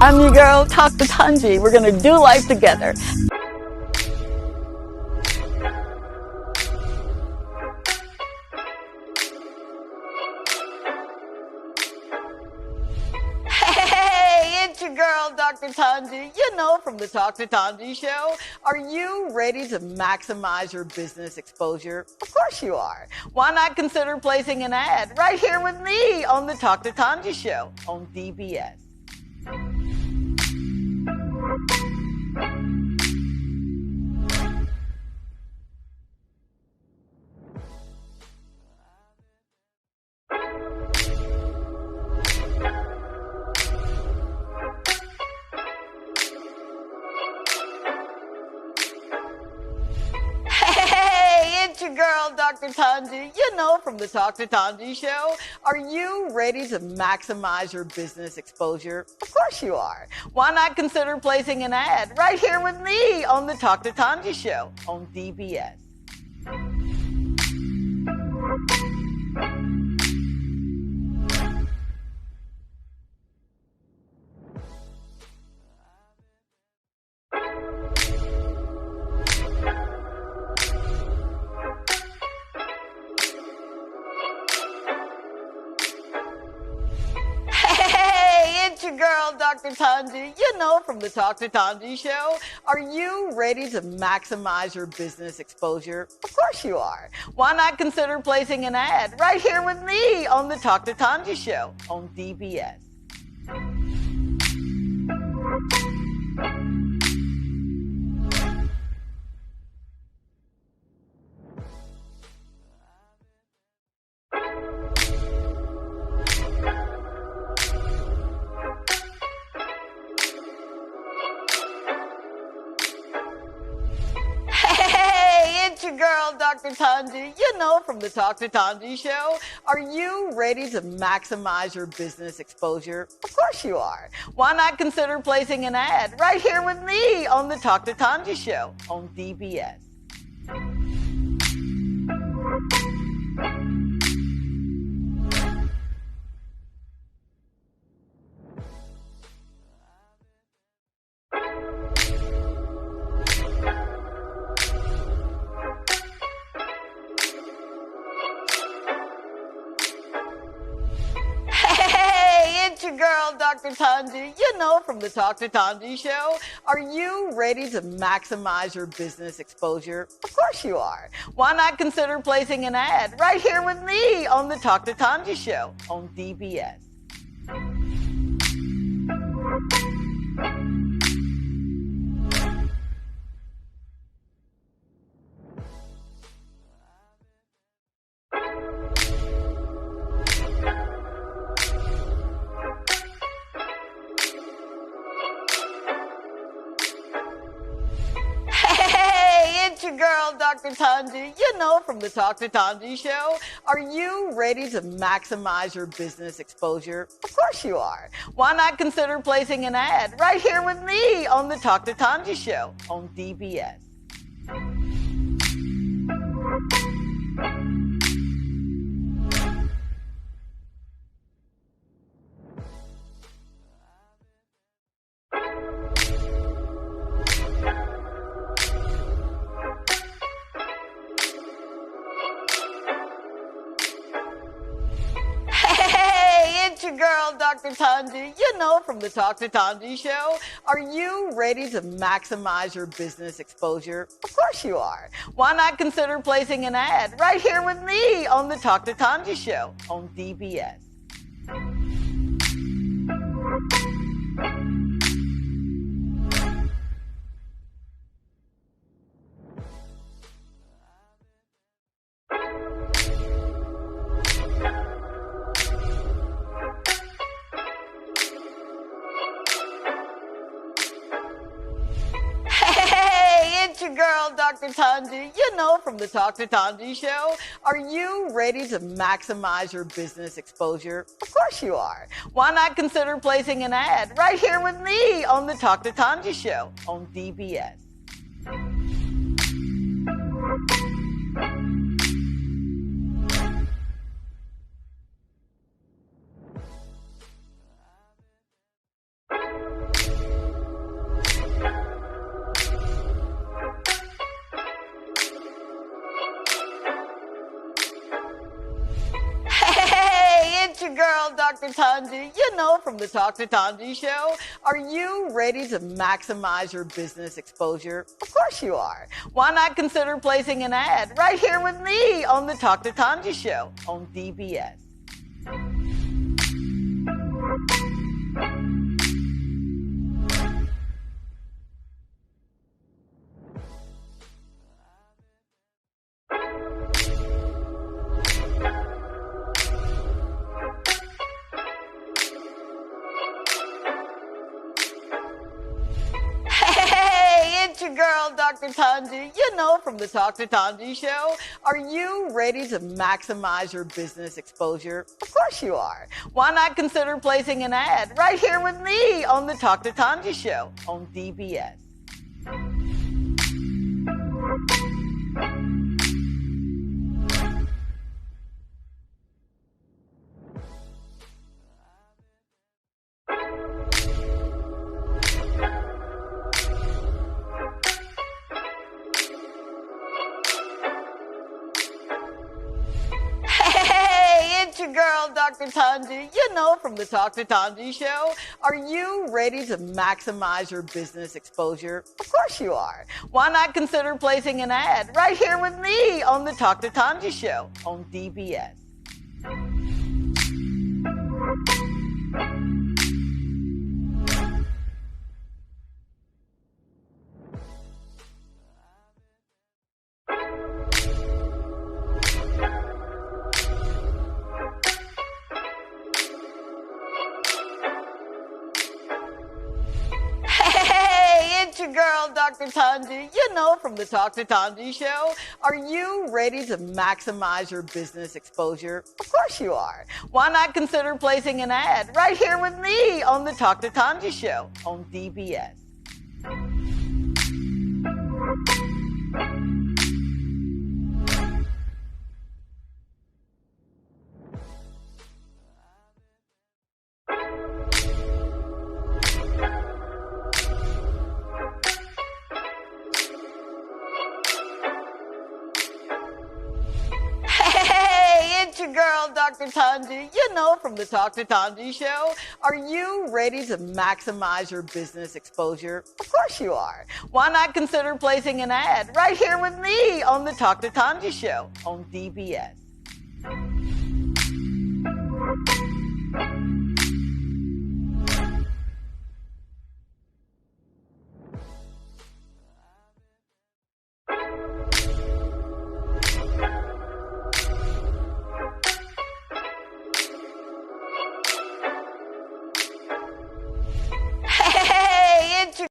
I'm your girl, Talk to Tongie. We're going to do life together. Hey, it's your girl, Dr. Tongie. You know, from the Talk to Tongie show. Are you ready to maximize your business exposure? Of course you are. Why not consider placing an ad right here with me on the Talk to Tongie show on DBS? Your girl, Dr. Tongie. You know, from the Talk to Tongie show. Are you ready to maximize your business exposure? Of course you are. Why not consider placing an ad right here with me on the Talk to Tongie show on DBS? Your girl, Dr. Tongie. You know, from the Talk to Tongie show. Are you ready to maximize your business exposure? Of course you are. Why not consider placing an ad right here with me on the Talk to Tongie show on DBS? Your girl, Dr. Tongie. You know, from the Talk to Tongie show. Are you ready to maximize your business exposure? Of course you are. Why not consider placing an ad right here with me on the Talk to Tongie show on DBS? Your girl, Dr. Tongie. You know, from the Talk to Tongie show. Are you ready to maximize your business exposure? Of course you are. Why not consider placing an ad right here with me on the Talk to Tongie show on DBS? Your girl, Dr. Tongie. You know, from the Talk to Tongie show. Are you ready to maximize your business exposure? Of course you are. Why not consider placing an ad right here with me on the Talk to Tongie show on DBS? Your girl, Dr. Tongie. You know, from the Talk to Tongie show. Are you ready to maximize your business exposure? Of course you are. Why not consider placing an ad right here with me on the Talk to Tongie show on DBS? Your girl, Dr. Tongie. You know, from the Talk to Tongie show. Are you ready to maximize your business exposure? Of course you are. Why not consider placing an ad right here with me on the Talk to Tongie show on DBS? it's your girl, Dr. Tongie, from the Talk to Tongie show. Are you ready to maximize your business exposure? Of course you are. Why not consider placing an ad right here with me on the Talk to Tongie show on DBS? It's your girl, Dr. Tongie, from the Talk to Tongie show. Are you ready to maximize your business exposure? Of course you are. Why not consider placing an ad right here with me on the Talk to Tongie show on DBS? It's your girl, Dr. Tongie, from the Talk to Tongie show. Are you ready to maximize your business exposure? Of course you are. Why not consider placing an ad right here with me on the Talk to Tongie show on DBS? It's your girl, Dr. Tongie, from the Talk to Tongie show. Are you ready to maximize your business exposure? Of course you are. Why not consider placing an ad right here with me on the Talk to Tongie show on DBS? It's your girl, Dr. Tongie, from the Talk to Tongie show. Are you ready to maximize your business exposure? Of course you are. Why not consider placing an ad right here with me on the Talk to Tongie show on DBS? It's your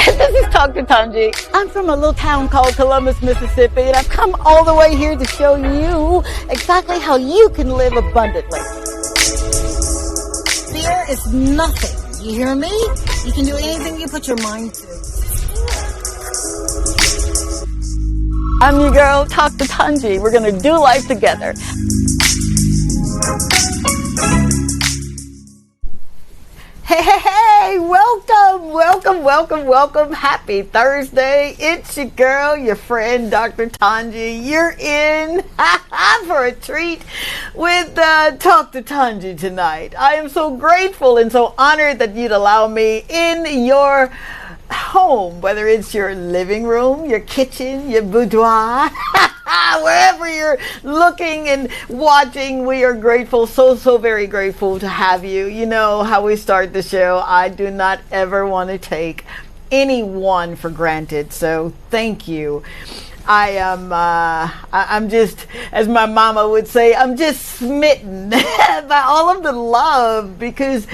This is Dr. Tongie. I'm from a little town called Columbus, Mississippi, and I've come all the way here to show you exactly how you can live abundantly. Fear is nothing. You hear me? You can do anything you put your mind to. I'm your girl, Dr. Tongie. We're going to do life together. Hey, welcome. Happy Thursday. It's your girl, your friend, Dr. Tongie. You're in for a treat with Talk to Tongie tonight. I am so grateful and so honored that you'd allow me in your home, whether it's your living room, your kitchen, your boudoir, you're looking and watching, we are grateful, so very grateful to have you. You know how we start the show. I do not ever want to take anyone for granted. So thank you. I'm just, as my mama would say, I'm just smitten by all of the love, because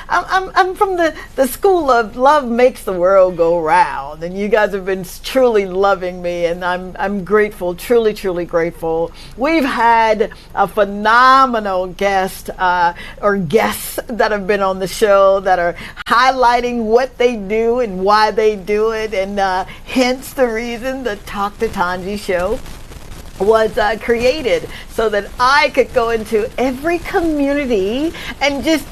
I'm from the school of love makes the world go round, and you guys have been truly loving me, and I'm grateful, truly grateful. We've had a phenomenal guest or guests that have been on the show that are highlighting what they do and why they do it, and hence the reason the Talk to Tongie show was created, so that I could go into every community and just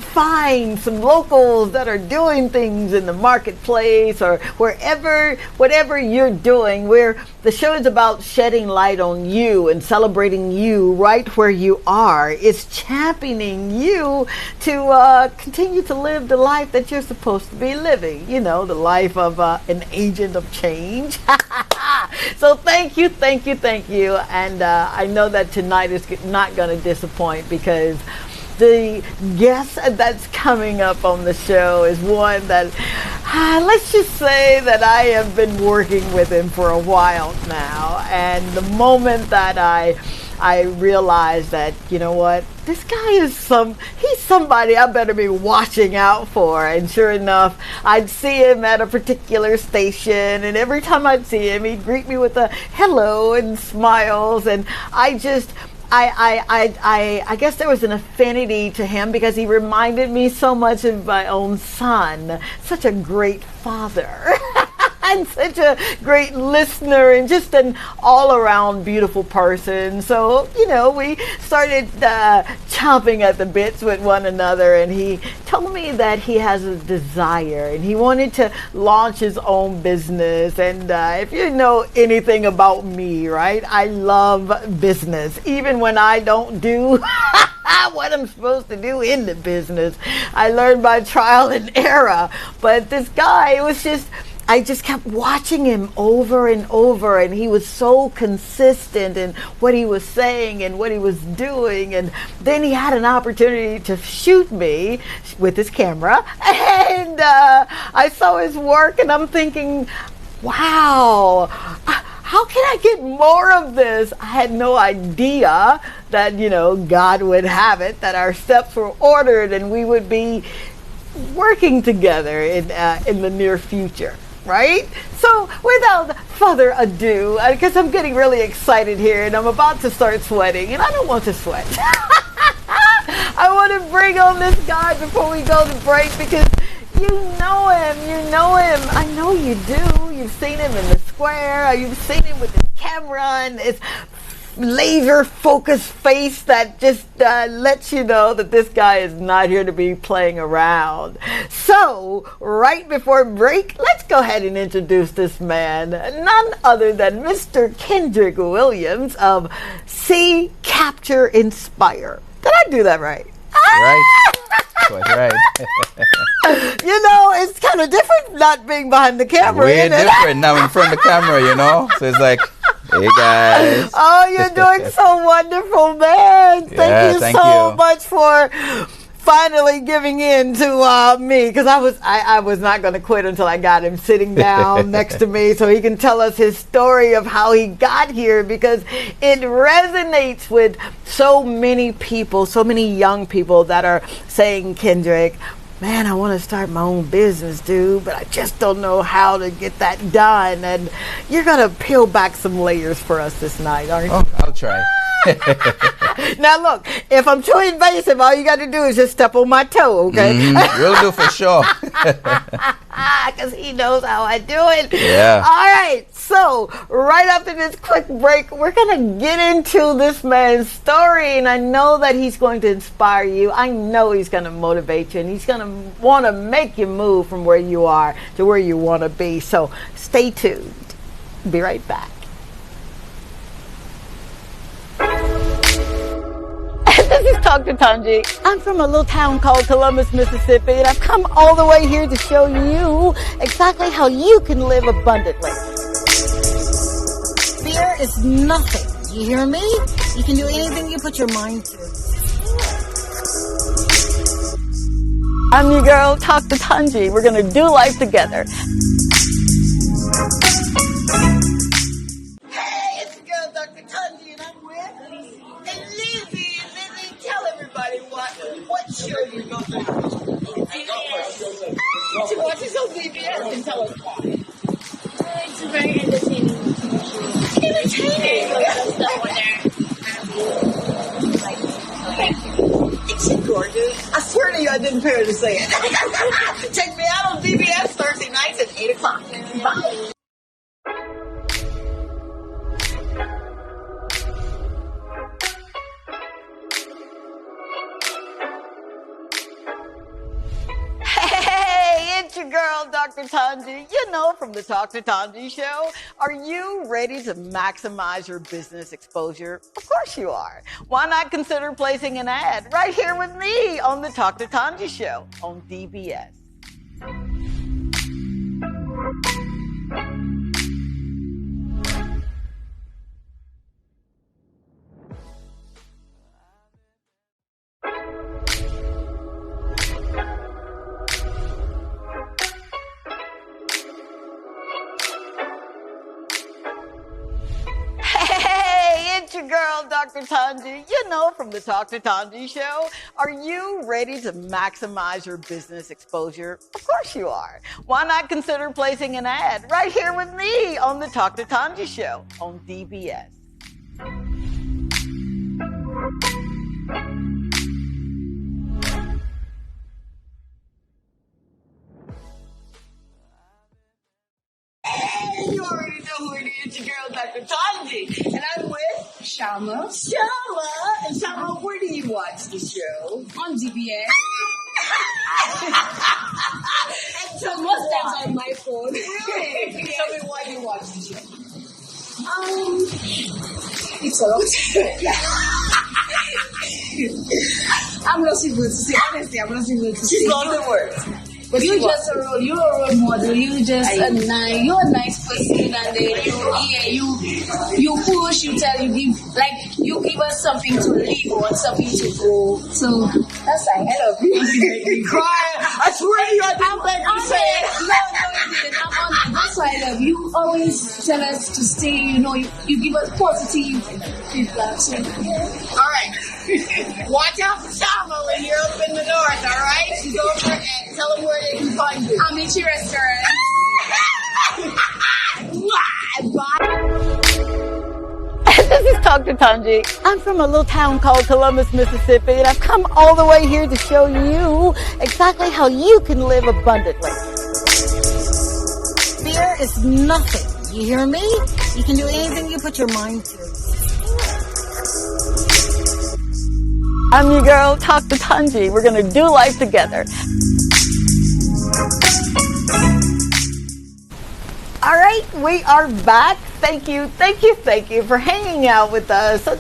find some locals that are doing things in the marketplace or wherever, whatever you're doing, where the show is about shedding light on you and celebrating you right where you are. It's championing you to continue to live the life that you're supposed to be living, you know, the life of an agent of change. So thank you. And I know that tonight is not going to disappoint, because the guest that's coming up on the show is one that, let's just say that I have been working with him for a while now. And the moment that I realized that, you know what, this guy is he's somebody I better be watching out for. And sure enough, I'd see him at a particular station, and every time I'd see him, he'd greet me with a hello and smiles. And I guess there was an affinity to him because he reminded me so much of my own son. Such a great father. And such a great listener, and just an all-around beautiful person. So, you know, we started chomping at the bits with one another, and he told me that he has a desire and he wanted to launch his own business. And if you know anything about me, right, I love business, even when I don't do what I'm supposed to do in the business. I learned by trial and error. But this guy, I just kept watching him over and over, and he was so consistent in what he was saying and what he was doing. And then he had an opportunity to shoot me with his camera, and I saw his work, and I'm thinking, wow, how can I get more of this? I had no idea that, you know, God would have it, that our steps were ordered and we would be working together in the near future. Right? So without further ado, because I'm getting really excited here and I'm about to start sweating, and I don't want to sweat. I want to bring on this guy before we go to break, because you know him. I know you do. You've seen him in the square. You've seen him with his camera and his laser focused face that just lets you know that this guy is not here to be playing around. So right before break, let's go ahead and introduce this man, none other than Mr. Kendrick Williams of See, Capture, Inspire. Did I do that right? Right. Quite right. You know, it's kind of different not being behind the camera. Way different now in front of the camera, you know? So it's like, hey guys. Oh, you're doing so wonderful, man. Thank you so much for finally giving in to me, because I was not going to quit until I got him sitting down next to me so he can tell us his story of how he got here, because it resonates with so many people, so many young people that are saying, Kendrick, man, I want to start my own business, dude, but I just don't know how to get that done. And you're going to peel back some layers for us this night, aren't you? Oh, I'll try. Now, look, if I'm too invasive, all you got to do is just step on my toe, okay? Will do for sure. Because he knows how I do it. Yeah. All right. So, right after this quick break, we're going to get into this man's story. And I know that he's going to inspire you. I know he's going to motivate you. And he's going to want to make you move from where you are to where you want to be. So, stay tuned. Be right back. This is Talk to Tongie. I'm from a little town called Columbus, Mississippi, and I've come all the way here to show you exactly how you can live abundantly. Fear is nothing. You hear me? You can do anything you put your mind to. I'm your girl, Dr. Tongie. We're going to do life together. Hey, it's your girl, Dr. Tongie, and I'm with Lizzie. Lizzie, tell everybody what show you go to. She watches on DBS and tell us why. It's a very entertaining show. Entertaining. The stuff when they're like, Isn't she gorgeous? I swear to you, I didn't pay her to say it. Check me out on DBS Thursday nights at 8 o'clock. Bye. Hey, it's your girl, Dr. Tongie. You know, from the Talk to Tongie show. Are you ready to maximize your business exposure? Of course you are. Why not consider placing an ad right here with me on the Talk to Tongie show on DBS? It's your girl, Dr. Tongie. You know, from the Talk to Tongie show. Are you ready to maximize your business exposure? Of course you are. Why not consider placing an ad right here with me on the Talk to Tongie show on DBS? You already know who it is. It's your girl, Dr. Tongie. And I'm with Shama Shama. And Shama, where do you watch the show? on DBS. And tell me Most why. times on my phone. Really? Tell me why you watch the show. It's a lot. I'm not able to say, honestly, I'm not able to say. She's lost in words. But You're a role model. You're a nice person, and then you push, you tell, you give us something to live on, something to go. So that's ahead of you. You cry. I swear to you, I didn't beg you to say it. No, I'm on it. That's why I love you. Always tell us to stay. You give us positive feedback. So, All right. Watch out for Shama when you're up in the north, all right? She's over and tell them where they can find you. I'll meet you restaurant. This is Dr. Tongie. I'm from a little town called Columbus, Mississippi, and I've come all the way here to show you exactly how you can live abundantly. Fear is nothing. You hear me? You can do anything you put your mind to. I'm your girl, Dr. Tongie. We're going to do life together. All right, we are back. Thank you for hanging out with us. So,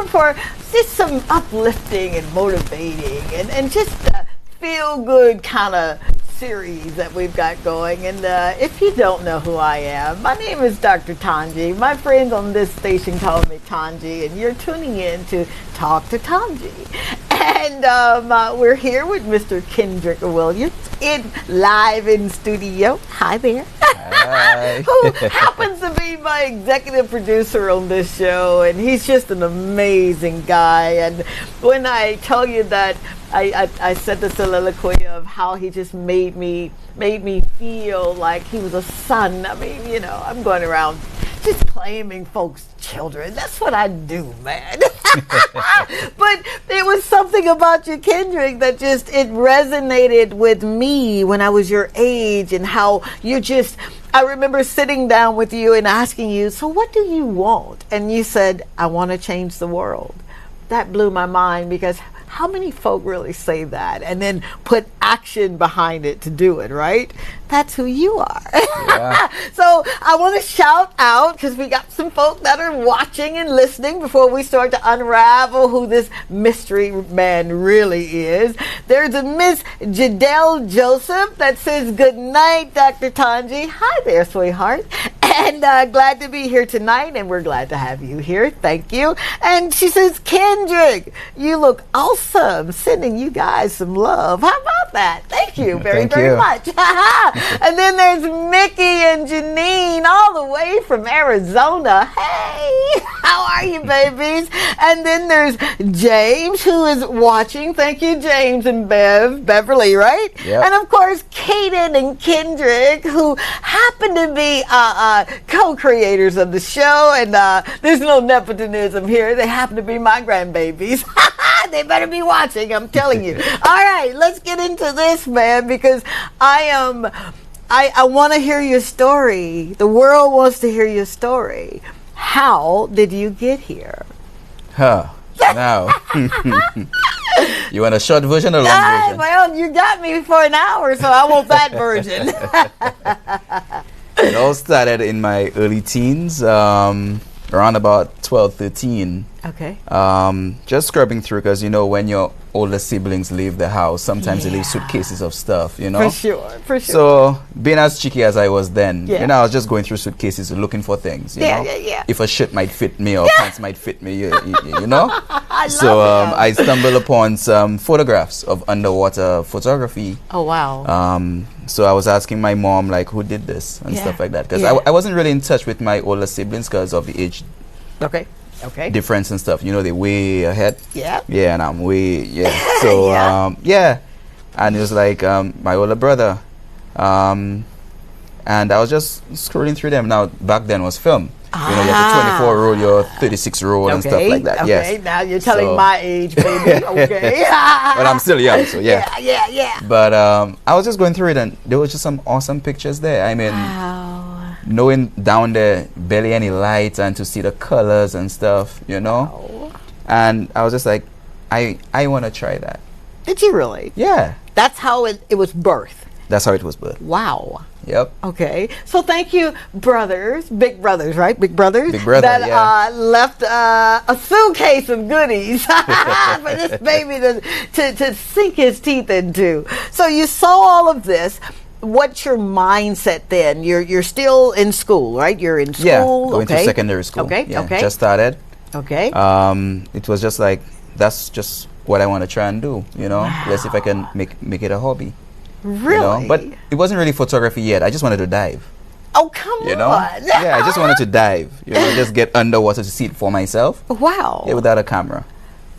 for just some uplifting and motivating and just a feel-good kind of series that we've got going. And if you don't know who I am, my name is Dr. Tongie. My friends on this station call me Tongie, and you're tuning in to Talk to Tongie. And we're here with Mr. Kendrick Williams live in studio. Hi there. Hi. Who happens to be my executive producer on this show, and he's just an amazing guy. And when I tell you that I said the soliloquy of how he just made me feel like he was a son. I mean, I'm going around just claiming folks' children. That's what I do, man. But it was something about you, Kendrick, that it resonated with me when I was your age, and how I remember sitting down with you and asking you, so what do you want? And you said, I want to change the world. That blew my mind, because how many folk really say that and then put action behind it to do it, right? That's who you are. Yeah. So I want to shout out, because we got some folk that are watching and listening before we start to unravel who this mystery man really is. There's a Miss Jadelle Joseph that says, good night, Dr. Tongie. Hi there, sweetheart. And glad to be here tonight, and we're glad to have you here. Thank you. And she says, Kendrick, you look awesome. Sending you guys some love. How about that? Thank you very much. And then there's Mickey and Janine all the way from Arizona. Hey, how are you, babies? And then there's James, who is watching. Thank you, James and Beverly, right? Yep. And of course, Kaden and Kendrick, who happen to be co-creators of the show. And there's no nepotism here. They happen to be my grandbabies. They better be watching, I'm telling you. All right, let's get into this, man, because I want to hear your story. The world wants to hear your story. How did you get here? Now, you want a short version or long version? Well, you got me for an hour, so I want that version. It all started in my early teens, around about 12, 13. Okay. Just scrubbing through, because, you know, when your older siblings leave the house, sometimes they leave suitcases of stuff, you know? For sure. So, being as cheeky as I was then, you know, I was just going through suitcases looking for things, you know? If a shirt might fit me or pants might fit me, you know? I stumbled upon some photographs of underwater photography. Oh, wow. So I was asking my mom, like, who did this and stuff like that, because I wasn't really in touch with my older siblings because of the age difference and stuff. You know, they're way ahead. Yeah, and I'm way, So, and it was like my older brother. And I was just scrolling through them. Now, back then was film. You know, you have the 24-roll, your 36-roll and stuff like that. Okay, now you're telling my age, baby. Okay. But I'm still young, so yeah. Yeah. But I was just going through it, and there was just some awesome pictures there. I mean, knowing down there, barely any light, and to see the colors and stuff, you know. Wow. And I was just like, I want to try that. Did you really? Yeah. That's how it was birthed. That's how it was birthed. Wow. Yep. Okay. So thank you, brothers, big brothers, right? Big brothers. Big brother, that left a suitcase of goodies for this baby to sink his teeth into. So you saw all of this. What's your mindset then? You're still in school, right? You're in school. Yeah, going to secondary school. Okay. Just started. Okay. It was just like, that's just what I want to try and do, you know. Wow. Let's see if I can make it a hobby. Really? You know? But it wasn't really photography yet. I just wanted to dive. Oh, come on. You know? Yeah, I just wanted to dive. You know, just get underwater to see it for myself. Wow. Yeah, without a camera.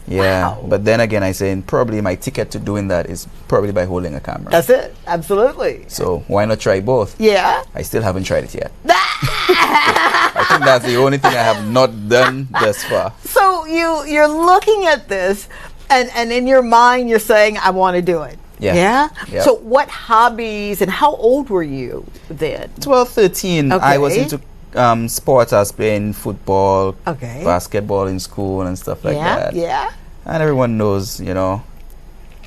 Yeah. Wow. But then again, I say probably my ticket to doing that is probably by holding a camera. That's it. Absolutely. So why not try both? Yeah. I still haven't tried it yet. I think that's the only thing I have not done thus far. So you're looking at this, and in your mind you're saying, I want to do it. Yeah? Yep. So what hobbies, and how old were you then? 12, 13. Okay. I was into sports. I was playing football, basketball in school and stuff like that. Yeah. And everyone knows, you know,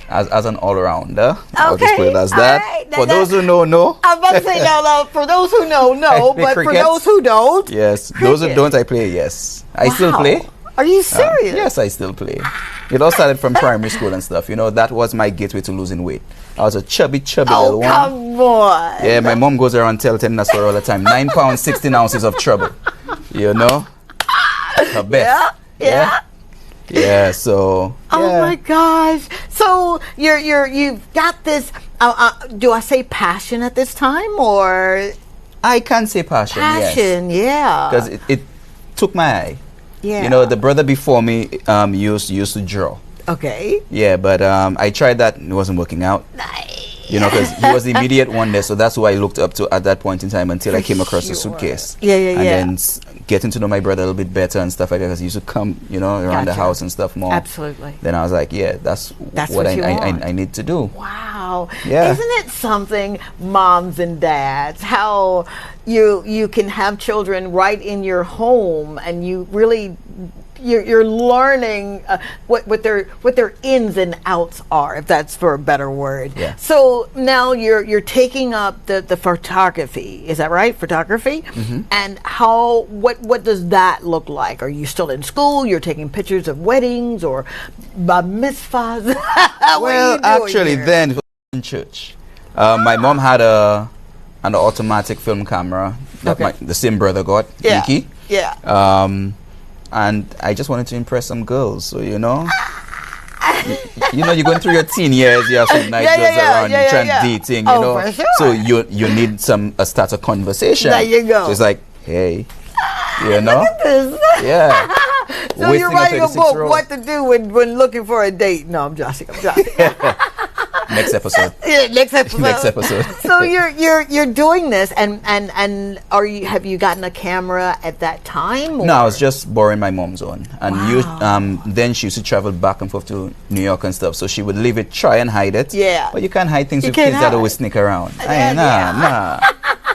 as an all-rounder. I'll just put it as that. Right. For those who know. I'm about to say no. For those who know, but for those who don't. Yes. Those who don't, I play, yes. I still play. Are you serious? Yes, I still play. It all started from primary school and stuff. You know, that was my gateway to losing weight. I was a chubby little one. Oh, come on. Yeah, my mom goes around telling that story all the time. 9 pounds, 16 ounces of trouble. You know? Her best. Yeah, so. Oh my gosh. So you've got this, do I say passion at this time, or? I can say passion, yeah. Because it took my eye. Yeah. You know, the brother before me used to draw. Okay. Yeah, but I tried that and it wasn't working out. Nice. You know, because he was the immediate one there, so that's who I looked up to at that point in time until I came across the suitcase. And then getting to know my brother a little bit better and stuff like that, because he used to come, you know, around the house and stuff more. Absolutely. Then I was like, yeah, that's what I need to do. Wow. Yeah. Isn't it something, moms and dads, how you can have children right in your home, and you really you're learning what their ins and outs are, if that's for a better word. Yeah. So now you're taking up the photography. Is that right? Photography? Mm-hmm. And what does that look like? Are you still in school? You're taking pictures of weddings or bar mitzvahs? Well, actually, then it was in church. My mom had an automatic film camera. that the same brother got, Iki. Yeah. And I just wanted to impress some girls. So, you know, you're going through your teen years, you have some nice girls around, you're trying dating, you know. For sure. So you need a start a conversation. There you go. So it's like, hey, you know. Look at this. Yeah. So you're writing a book, what to do when looking for a date. No, I'm joshing. Next episode. Yeah, next episode. Next episode. So you're doing this, and have you gotten a camera at that time? Or? No, I was just borrowing my mom's one, and then she used to travel back and forth to New York and stuff. So she would leave it, try and hide it. Yeah. But you can't hide things with kids that always sneak around. Nah.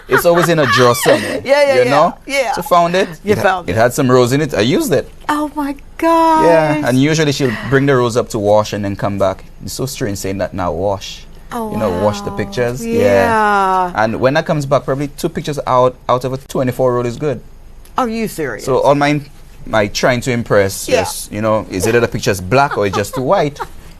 It's always in a drawer somewhere. You know? Yeah. So found it. It had some rose in it. I used it. Oh my God. Yeah. And usually she'll bring the rose up to wash and then come back. It's so strange saying that now, wash. Oh, you know, wash the pictures. Yeah. And when that comes back, probably 2 pictures out of a 24 roll is good. Are you serious? So all my trying to impress, just, you know, is it the picture's black or it's just too white?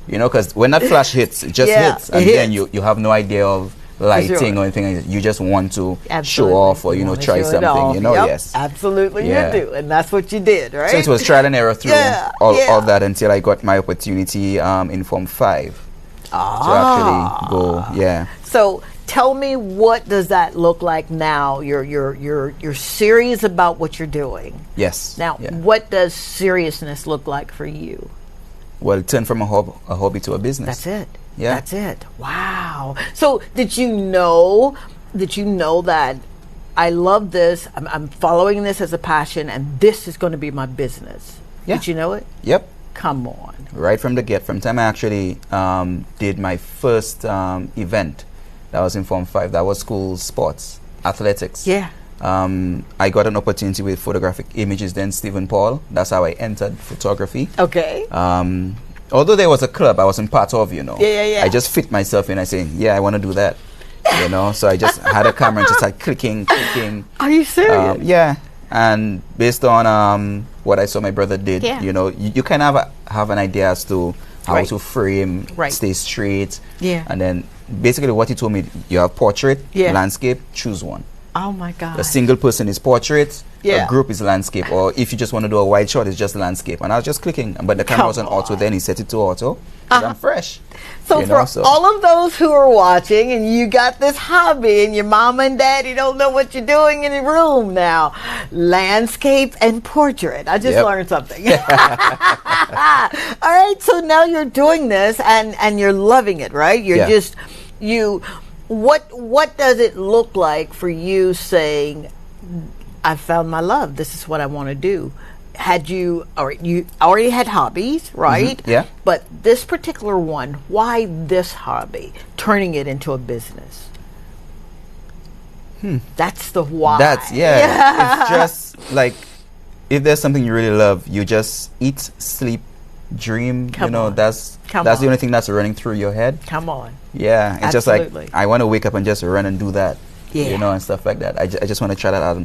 You know, because when that flash hits, it just hits. And then you have no idea of lighting or anything. You just want to show off or, you know, try something, you know. Yes, absolutely you do. And that's what you did, right? So it was trial and error through all that until I got my opportunity in Form 5 to actually go. So tell me, what does that look like now? You're serious about what you're doing. Yes. Now, what does seriousness look like for you? Well, it turned from a hobby to a business. That's it. Yeah. That's it. Wow. So did you know that I love this, I'm following this as a passion, and this is going to be my business? Yeah. Did you know it? Yep. Come on. Right from the get, from the time I actually did my first event, that was in Form 5, that was school sports, athletics. Yeah. I got an opportunity with Photographic Images, then Stephen Paul. That's how I entered photography. Okay. Although there was a club I wasn't part of, you know. Yeah. I just fit myself in. I say, I want to do that. You know, so I just had a camera and just started clicking. Are you serious? Yeah. And based on what I saw my brother did, you know, you kind of have an idea as to how to frame, stay straight. Yeah. And then basically what he told me, you have portrait, landscape, choose one. Oh my God. A single person is portrait, a group is landscape, or if you just want to do a wide shot, it's just landscape. And I was just clicking, but the camera was on auto, then he set it to auto. I'm fresh. So for all of those who are watching and you got this hobby and your mom and daddy don't know what you're doing in the room now, landscape and portrait. I just learned something. All right, so now you're doing this and you're loving it, right? You're just, what does it look like for you saying, I found my love, this is what I want to do? You already had hobbies, right? Mm-hmm. Yeah. But this particular one, why this hobby? Turning it into a business. That's the why. It's just like, if there's something you really love, you just eat, sleep, dream. That's the only thing that's running through your head. Come on. Yeah. It's just like, I want to wake up and just run and do that. Yeah. You know, and stuff like that. I just want to try that out.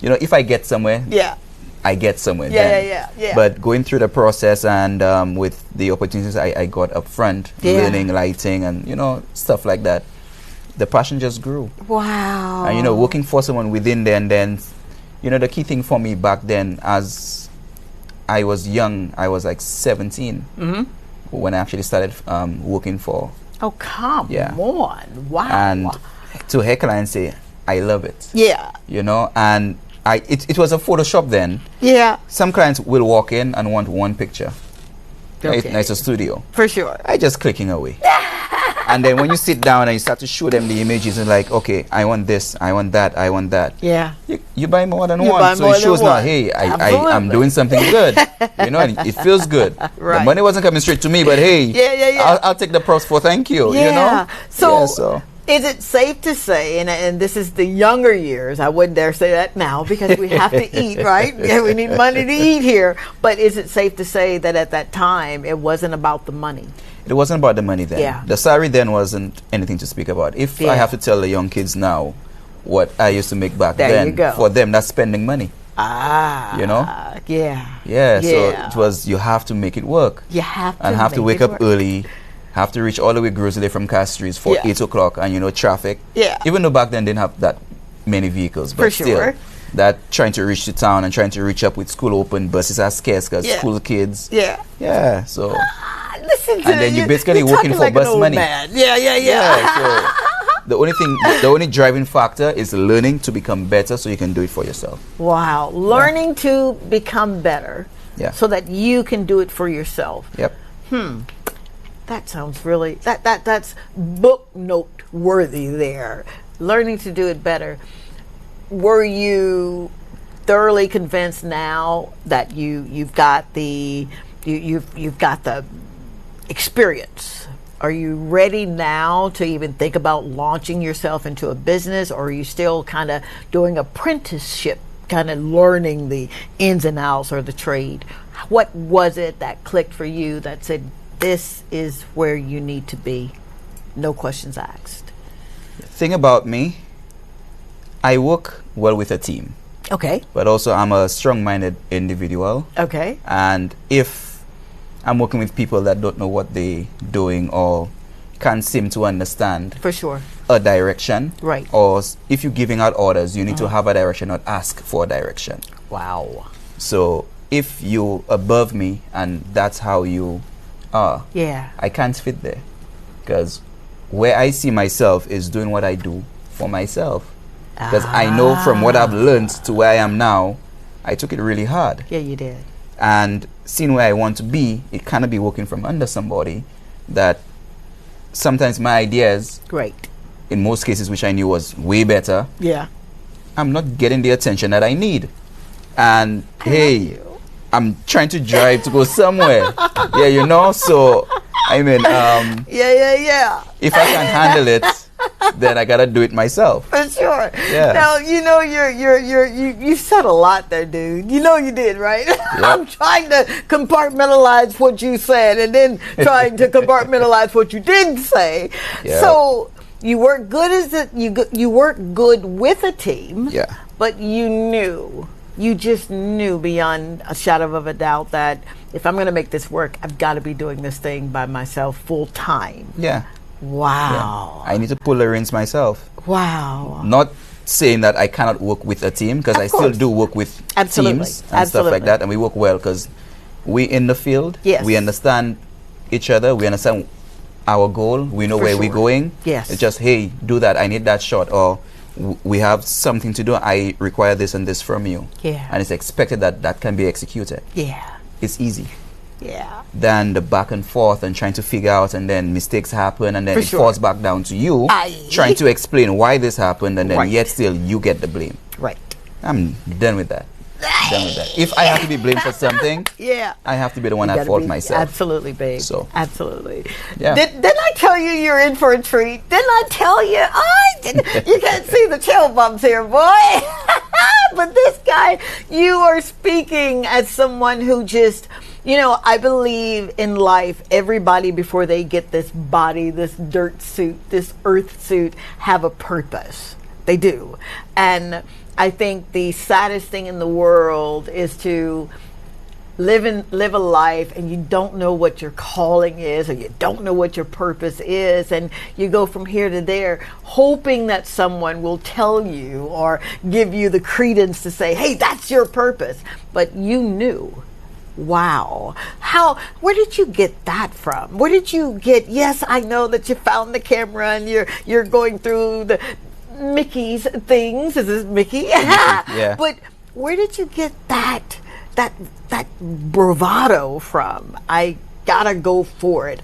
You know, if I get somewhere. Yeah. I get somewhere. Yeah. But going through the process and with the opportunities I got up front, learning lighting and, you know, stuff like that, the passion just grew. Wow. And, you know, working for someone within there, and then, you know, the key thing for me back then, as I was young, I was like 17 when I actually started working for. Oh, come on. Wow. And to heckle and say, I love it. Yeah. You know, and it was a Photoshop then. Yeah. Some clients will walk in and want one picture. Okay. It's a studio. For sure. I just clicking away. And then when you sit down and you start to show them the images and like, okay, I want this, I want that, I want that. Yeah. You buy more than one. So it shows now, hey, I'm doing something good. You know, and it feels good. Right. The money wasn't coming straight to me, but hey, I'll take the props for thank you. Yeah. You know? So is it safe to say, and this is the younger years, I wouldn't dare say that now because we have to eat, right? Yeah, we need money to eat here. But is it safe to say that at that time, it wasn't about the money? It wasn't about the money then. Yeah. The salary then wasn't anything to speak about. If I have to tell the young kids now what I used to make back then, for them, that's spending money. You know? Yeah. So it was, you have to make it work. You have to. And have to wake up early. Have to reach all the way Grocery from Cass Streets for 8 o'clock and, you know, traffic. Yeah. Even though back then didn't have that many vehicles, but still, that trying to reach the town and trying to reach up with school open, buses are scarce because school kids. Yeah. So. Listen to and then you basically working for like bus money. Yeah. So the only driving factor is learning to become better, so you can do it for yourself. Wow, learning to become better. Yeah. So that you can do it for yourself. Yep. That sounds really that's book note worthy there. Learning to do it better. Were you thoroughly convinced now that you've got the experience? Are you ready now to even think about launching yourself into a business, or are you still kind of doing apprenticeship, kind of learning the ins and outs or the trade? What was it that clicked for you that said, this is where you need to be, no questions asked? The thing about me, I work well with a team. Okay. But also I'm a strong-minded individual. Okay. And if I'm working with people that don't know what they're doing or can't seem to understand for sure a direction, right? Or if you're giving out orders, you need to have a direction, not ask for a direction. Wow. So if you're above me and that's how you are, I can't fit there, because where I see myself is doing what I do for myself. Because I know from what I've learned to where I am now, I took it really hard. Yeah, you did. And seeing where I want to be, it cannot be working from under somebody that sometimes my ideas, in most cases, which I knew was way better, I'm not getting the attention that I need. And hey, I'm trying to drive to go somewhere. So I mean, if I can handle it, then I gotta do it myself. For sure. Yeah. Now you said a lot there, dude. You know you did, right? Yep. I'm trying to compartmentalize what you said and then trying to compartmentalize what you didn't say. Yep. So you weren't good you weren't good with a team. Yeah. But you just knew beyond a shadow of a doubt that if I'm going to make this work, I've got to be doing this thing by myself full time. Yeah. Wow. Yeah. I need to pull the reins myself. Wow. Not saying that I cannot work with a team, because I still do work with teams and stuff like that, and we work well because we in the field. Yes. We understand each other. We understand our goal. We know where we're going. Yes. It's just, hey, do that. I need that shot. Or we have something to do. I require this and this from you. Yeah. And it's expected that that can be executed. Yeah. It's easy. Yeah. Than the back and forth and trying to figure out, and then mistakes happen, and then it falls back down to you trying to explain why this happened, and then yet still you get the blame. Right. I'm done with that. Done with that. If I have to be blamed for something, I have to be the one at fault myself. Absolutely, babe. So absolutely. Yeah. Didn't I tell you you're in for a treat? Didn't I tell you? You can't see the chill bumps here, boy. But this guy, you are speaking as someone who just, I believe in life, everybody before they get this body, this dirt suit, this earth suit, have a purpose. They do. And I think the saddest thing in the world is to live a life and you don't know what your calling is, or you don't know what your purpose is, and you go from here to there hoping that someone will tell you or give you the credence to say, hey, that's your purpose. But you knew. Wow. Where did you get that from? Where did you get, yes, I know that you found the camera and you're going through the Mickey's things. Is this Mickey? Yeah. But where did you get that bravado from? I gotta go for it.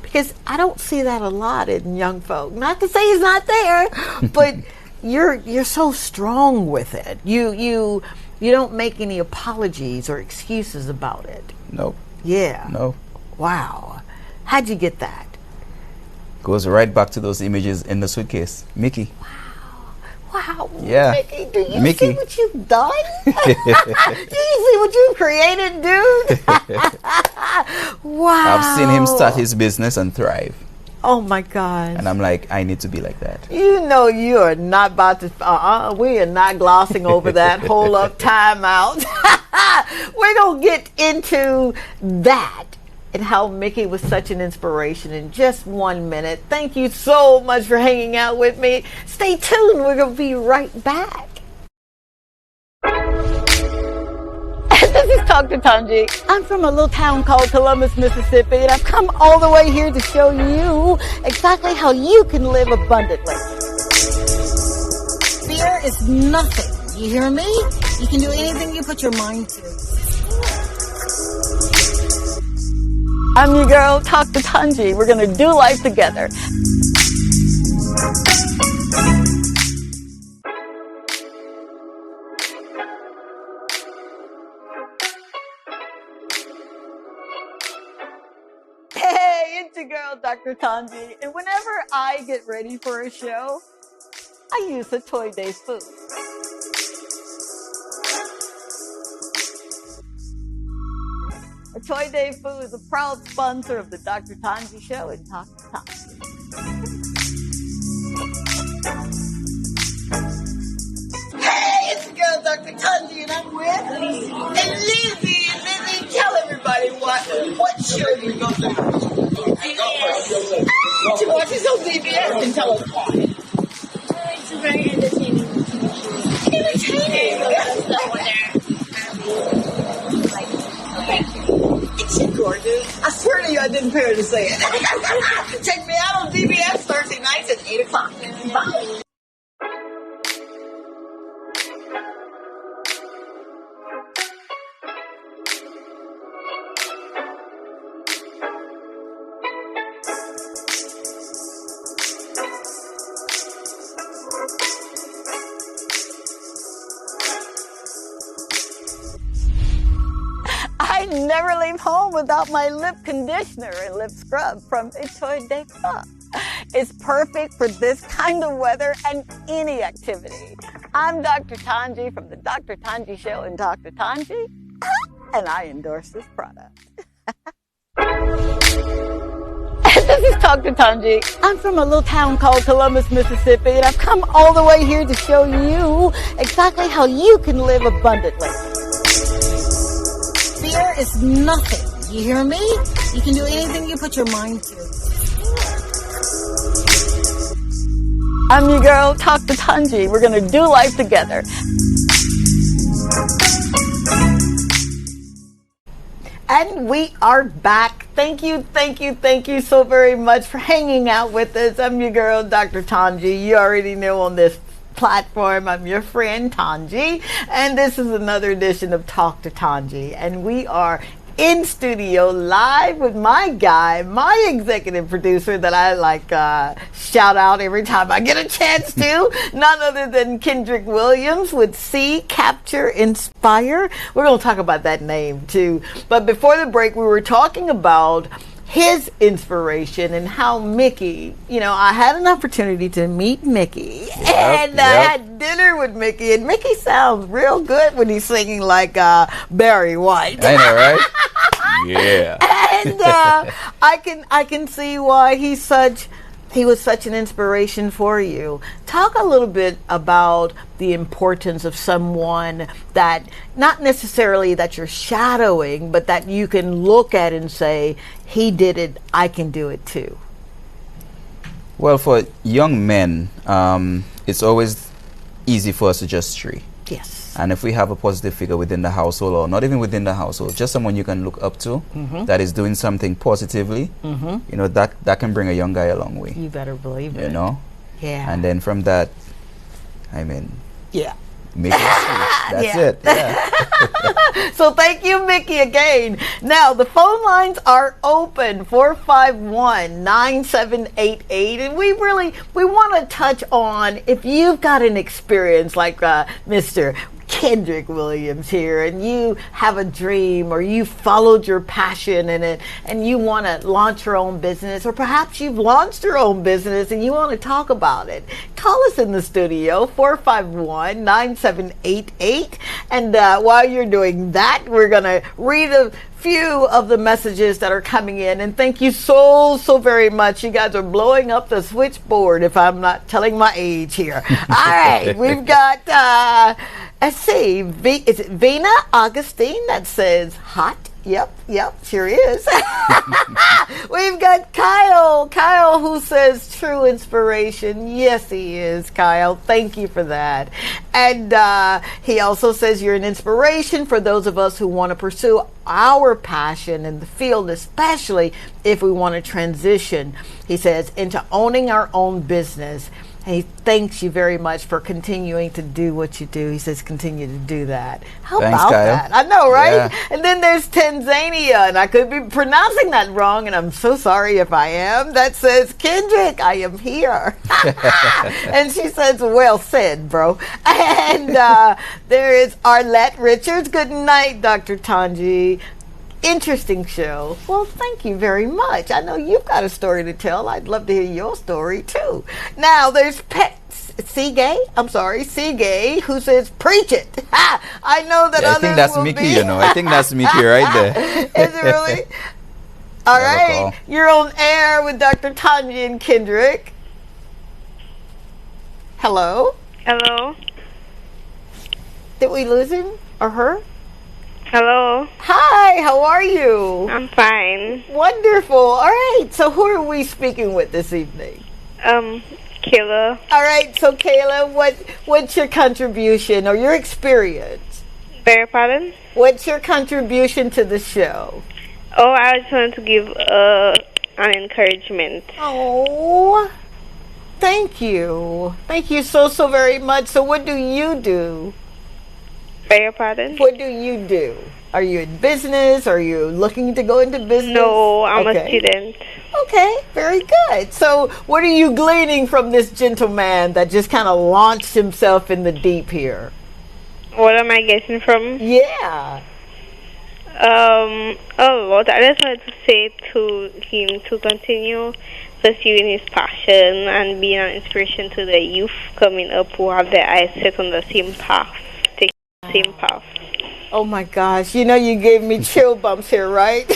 Because I don't see that a lot in young folk. Not to say it's not there, but you're so strong with it. You don't make any apologies or excuses about it. Nope. Yeah. No. Wow. How'd you get that? Goes right back to those images in the suitcase. Mickey. Wow. Yeah. Mickey, do you see what you've done? Do you see what you've created, dude? Wow. I've seen him start his business and thrive. Oh my God. And I'm like, I need to be like that. You are not about to, we are not glossing over that. Hold up, time out. We're going to get into that and how Mickey was such an inspiration in just 1 minute. Thank you so much for hanging out with me. Stay tuned. We're going to be right back. This is Dr. Tongie. I'm from a little town called Columbus, Mississippi, and I've come all the way here to show you exactly how you can live abundantly. Fear is nothing. You hear me? You can do anything you put your mind to. I'm your girl, Dr. Tongie. We're going to do life together. Hey, it's your girl, Dr. Tongie. And whenever I get ready for a show, I use a Toy Day food. A Toy Day Food is a proud sponsor of the Dr. Tongie Show and Dr. Tongie. Hey, it's your girl, Dr. Tongie, and I'm with Lizzie. And Lizzie, tell everybody what show you're going to watch. She watches on CBS and tell us why. It's very entertaining. Entertaining? Isn't she gorgeous? I swear to you, I didn't pay her to say it. Check me out on CBS Thursday nights at 8 o'clock. Bye. I never leave home without my lip conditioner and lip scrub from a Toy Day Club. It's perfect for this kind of weather and any activity. I'm Dr. Tongie from the Dr. Tongie Show and Dr. Tongie, and I endorse this product. This is Dr. Tongie. I'm from a little town called Columbus, Mississippi, and I've come all the way here to show you exactly how you can live abundantly. Fear is nothing. You hear me? You can do anything you put your mind to. I'm your girl, Dr. Tongie. We're going to do life together. And we are back. Thank you so very much for hanging out with us. I'm your girl, Dr. Tongie. You already know on this platform, I'm your friend Tongie, and this is another edition of Talk to Tongie, and we are in studio live with my guy, my executive producer that I shout out every time I get a chance to, none other than Kendrick Williams with See, Capture, Inspire. We're going to talk about that name too, but before the break we were talking about his inspiration and how Mickey, I had an opportunity to meet Mickey and I had dinner with Mickey, and Mickey sounds real good when he's singing like Barry White. I know, right? Yeah. And I can see why he was such an inspiration for you. Talk a little bit about the importance of someone that, not necessarily that you're shadowing, but that you can look at and say, he did it, I can do it too. Well, for young men, it's always easy for us to just stray. Yes. And if we have a positive figure within the household, or not even within the household, just someone you can look up to that is doing something positively, that can bring a young guy a long way. You better believe it. Yeah. And then from that, yeah. Make it sweet. That's it. Yeah. So thank you, Mickey, again. Now, the phone lines are open, 451-9788. And we want to touch on, if you've got an experience like Mr. Kendrick Williams here, and you have a dream, or you followed your passion in it, and you want to launch your own business, or perhaps you've launched your own business and you want to talk about it, call us in the studio, 451-9788. And while you're doing that, we're going to read a few of the messages that are coming in, and thank you so very much. You guys are blowing up the switchboard, if I'm not telling my age here. All right, we've got let's see, is it Vina Augustine that says hot Yep, sure is. We've got Kyle who says true inspiration. Yes, he is, Kyle. Thank you for that. And he also says you're an inspiration for those of us who want to pursue our passion in the field, especially if we want to transition, he says, into owning our own business. He thanks you very much for continuing to do what you do. He says continue to do that. Thanks, about Kyle. That? I know, right? Yeah. And then there's Tanzania, and I could be pronouncing that wrong, and I'm so sorry if I am. That says, Kendrick, I am here. And she says, well said, bro. And there is Arlette Richards. Good night, Dr. Tongie. Interesting show. Well, thank you very much. I know you've got a story to tell. I'd love to hear your story too. Now there's Seagay, who says, preach it. Ha! I know that others I think that's Mickey, I think that's Mickey right there. Is it really? All right. You're on air with Dr. Tongie and Kendrick. Hello? Hello? Did we lose him or her? Hello. Hi, how are you? I'm fine. Wonderful. All right, so who are we speaking with this evening? Kayla. All right, so Kayla, what's your contribution or your experience? Beg your pardon? What's your contribution to the show? Oh, I just wanted to give an encouragement. Oh, thank you. Thank you so very much. So what do you do? Beg your pardon? What do you do? Are you in business? Are you looking to go into business? No, I'm a student. Okay, very good. So what are you gleaning from this gentleman that just kind of launched himself in the deep here? What am I getting from? Yeah. A lot. I just wanted to say to him to continue pursuing his passion and being an inspiration to the youth coming up who have their eyes set on the same path. Same path. Oh my gosh, you gave me chill bumps here, right?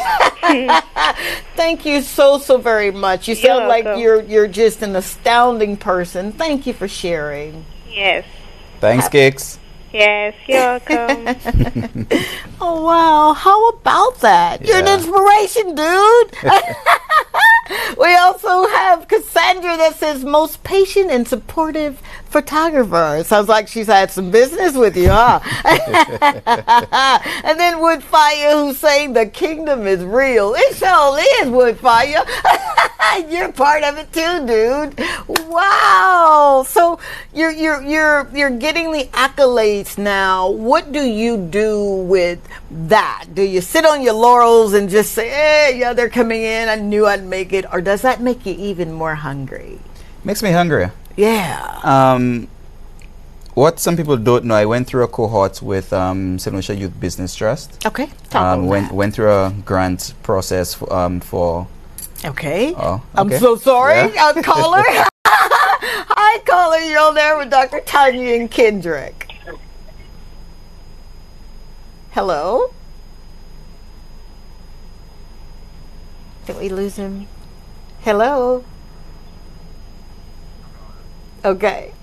Thank you so very much. You sound like you're just an astounding person. Thank you for sharing. Yes. Thanks, Kicks. Yes, you're welcome. Oh wow, how about that? You're an inspiration, dude. We also have Cassandra that says most patient and supportive photographer. Sounds like she's had some business with you, huh? And then Woodfire who's saying the kingdom is real. It sure is, Woodfire. You're part of it too, dude. Wow. So you're getting the accolades now. What do you do with that? Do you sit on your laurels and just say, hey, yeah, they're coming in, I knew I'd make it? Or does that make you even more hungry? Makes me hungry. Yeah. What some people don't know, I went through a cohort with St. Lucia Youth Business Trust. Okay. Talk about that. Went through a grant process for. Okay. Oh, okay. I'm so sorry. Yeah. Caller. Hi, caller. You're on there with Dr. Tongie and Kendrick. Hello. Did we lose him? Hello. Okay.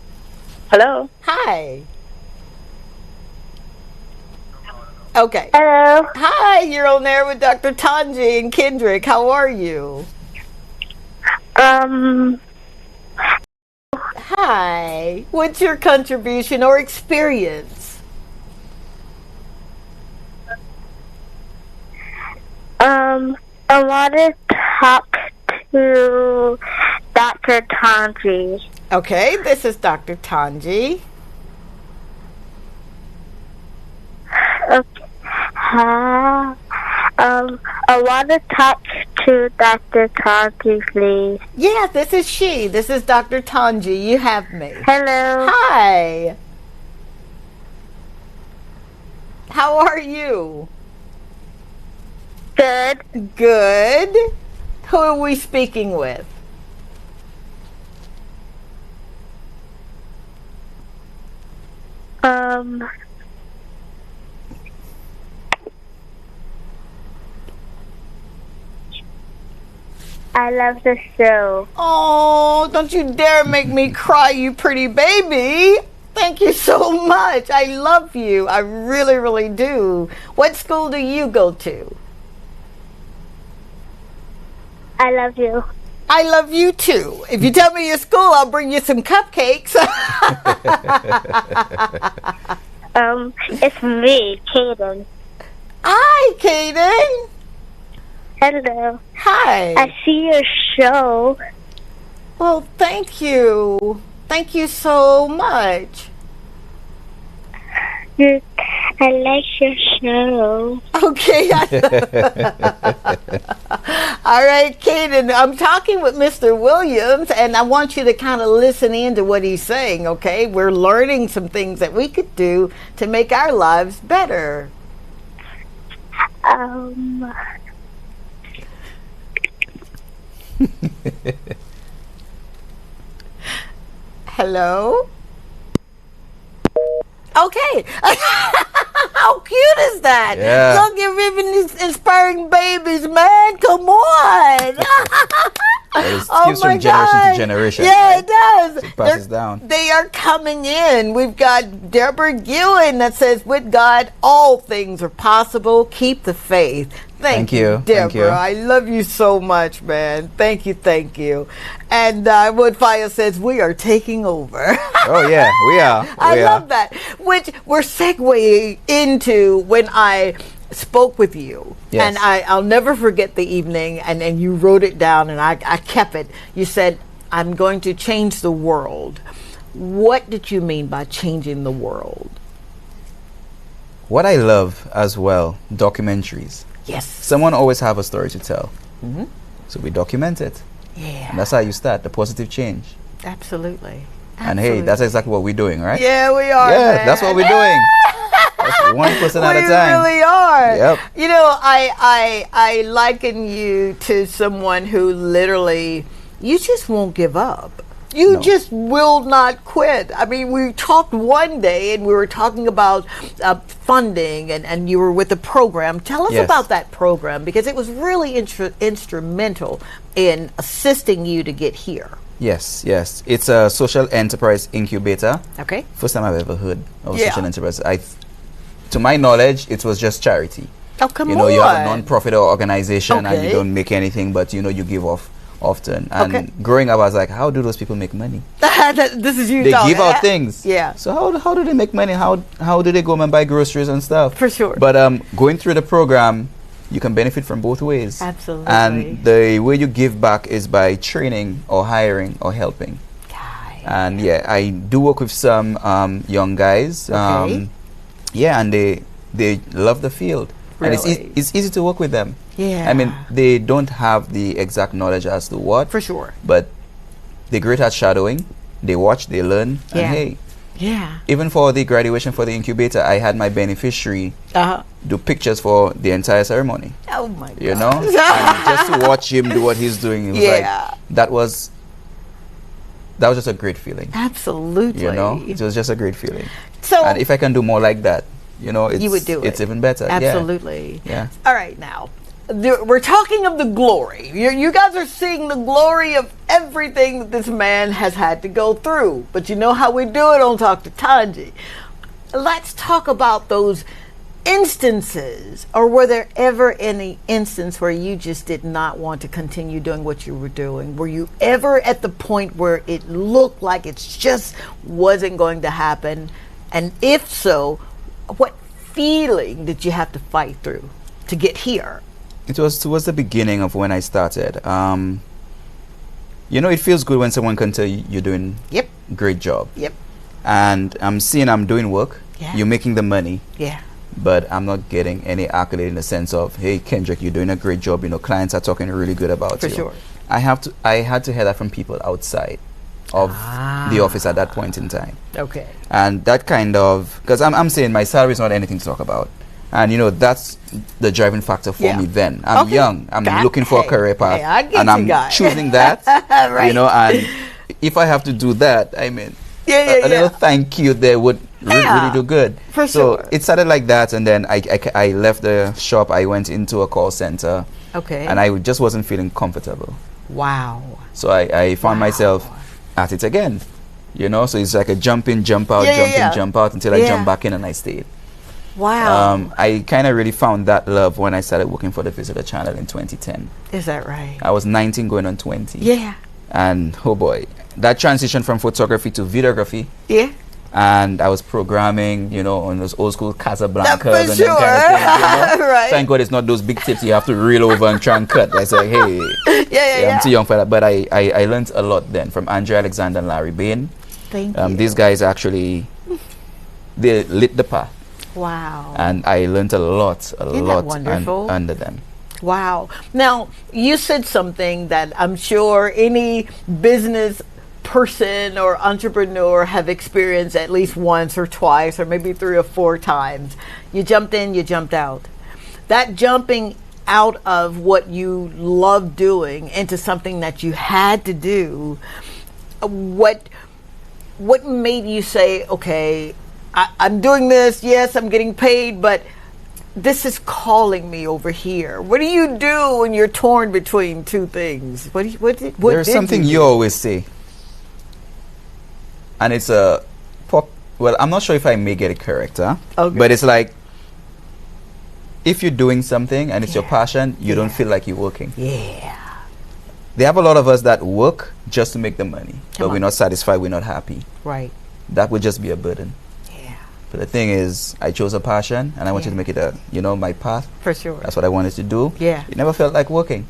Hello. Hi. Okay. Hello. Hi, you're on there with Dr. Tongie and Kendrick. How are you? Hi. What's your contribution or experience? I want to talk to Dr. Tongie. Okay, this is Dr. Tongie. Okay. I want to talk to Dr. Tongie, please. Yeah, this is she. This is Dr. Tongie. You have me. Hello. Hi. How are you? Good. Good. Who are we speaking with? I love the show. Oh, don't you dare make me cry, you pretty baby. Thank you so much. I love you. I really do. What school do you go to? I love you. I love you too. If you tell me your school, I'll bring you some cupcakes. It's me, Kaden. Hi, Kaden. Hello. Hi. I see your show. Well, thank you. Thank you so much. I like your show. Okay. All right, Kaden, I'm talking with Mr. Williams, and I want you to kind of listen in to what he's saying, okay? We're learning some things that we could do to make our lives better. Hello? Okay. How cute is that? Yeah. Look, you're even inspiring babies, man. Come on. It keeps from generation to generation. Yeah, right? it does. It passes down. They are coming in. We've got Deborah Gillen that says, with God, all things are possible. Keep the faith. Thank you, Deborah. Thank you. I love you so much, man. Thank you, thank you. And Woodfire says, we are taking over. Oh, yeah, we are. I love that. Which we're segueing into when I spoke with you. Yes. And I'll never forget the evening, and you wrote it down, and I kept it. You said, I'm going to change the world. What did you mean by changing the world? What I love as well, documentaries. Yes. Someone always have a story to tell. Mm-hmm. So we document it. Yeah. And that's how you start, the positive change. Absolutely. And hey, that's exactly what we're doing, right? Yeah, we are. Yeah, man. that's what we're doing. That's one person at a time. We really are. Yep. You know, I liken you to someone who literally, you just won't give up. You just will not quit. I mean, we talked one day and we were talking about funding and you were with a program. Tell us about that program, because it was really instrumental in assisting you to get here. Yes. It's a social enterprise incubator. Okay. First time I've ever heard of social enterprise. To my knowledge, it was just charity. Oh, come on. You know, you have a non-profit organization and you don't make anything, but you know, you give off often. And growing up, I was like, how do those people make money? This is you. They give out things. Yeah. So how do they make money? How do they go and buy groceries and stuff? For sure. But going through the program, you can benefit from both ways. Absolutely. And the way you give back is by training or hiring or helping. And I do work with some young guys. Okay. And they love the field. Really? And it's easy to work with them. Yeah. I mean, they don't have the exact knowledge as to what. For sure. But they're great at shadowing. They watch, they learn. And hey. Yeah. Even for the graduation for the incubator, I had my beneficiary do pictures for the entire ceremony. Oh my God. You know? And just to watch him do what he's doing, it was like, that was just a great feeling. Absolutely. You know? It was just a great feeling. So, and if I can do more like that, you know, you would do it. It's even better. Absolutely. Yeah. All right, now we're talking of the glory. You guys are seeing the glory of everything that this man has had to go through. But you know how we do it on Talk to Tongie. Let's talk about those instances, or were there ever any instance where you just did not want to continue doing what you were doing? Were you ever at the point where it looked like it just wasn't going to happen? And if so, what feeling did you have to fight through to get here? It was towards the beginning of when I started. You know, it feels good when someone can tell you you're doing great job. Yep. And I'm seeing I'm doing work. Yeah. You're making the money. Yeah. But I'm not getting any accolade in the sense of, hey, Kendrick, you're doing a great job. You know, clients are talking really good about you. For sure. I had to hear that from people outside of the office at that point in time. Okay. And that kind of, because I'm saying my salary is not anything to talk about. And you know, that's the driving factor for me then. I'm young. I'm looking for a career path. And I'm choosing that. Right. You know, and if I have to do that, I mean, a little thank you there would really do good. For so sure. it started like that, and then I left the shop. I went into a call center. Okay. And I just wasn't feeling comfortable. Wow. So I found myself at it again. You know, so it's like a jump in, jump out, jump in, jump out until I jump back in and I stayed. Wow. I kind of really found that love when I started working for the Visitor Channel in 2010. Is that right? I was 19 going on 20. Yeah. And oh boy, that transition from photography to videography. Yeah. And I was programming, you know, on those old school Casablancas and sure. them kind of things, you know? Right. Thank God it's not those big tips you have to reel over and try and cut. I say, hey, I'm too young for that. But I learned a lot then from Andre Alexander and Larry Bain. Thank you. These guys actually, they lit the path. Wow. And I learned a lot wonderful? under them. Wow. Now, you said something that I'm sure any business person or entrepreneur have experienced at least once or twice or maybe 3 or 4 times. You jumped in, you jumped out. That jumping out of what you love doing into something that you had to do, what made you say, okay, I'm doing this, yes, I'm getting paid, but this is calling me over here. What do you do when you're torn between two things? There's something you always say. And it's a pop. Well, I'm not sure if I may get it correct, huh? Okay. But it's like, if you're doing something and it's your passion, you don't feel like you're working. Yeah. They have a lot of us that work just to make the money, but we're not satisfied, we're not happy. Right. That would just be a burden. But the thing is, I chose a passion, and I wanted to make it my path. For sure. That's what I wanted to do. Yeah. It never felt like working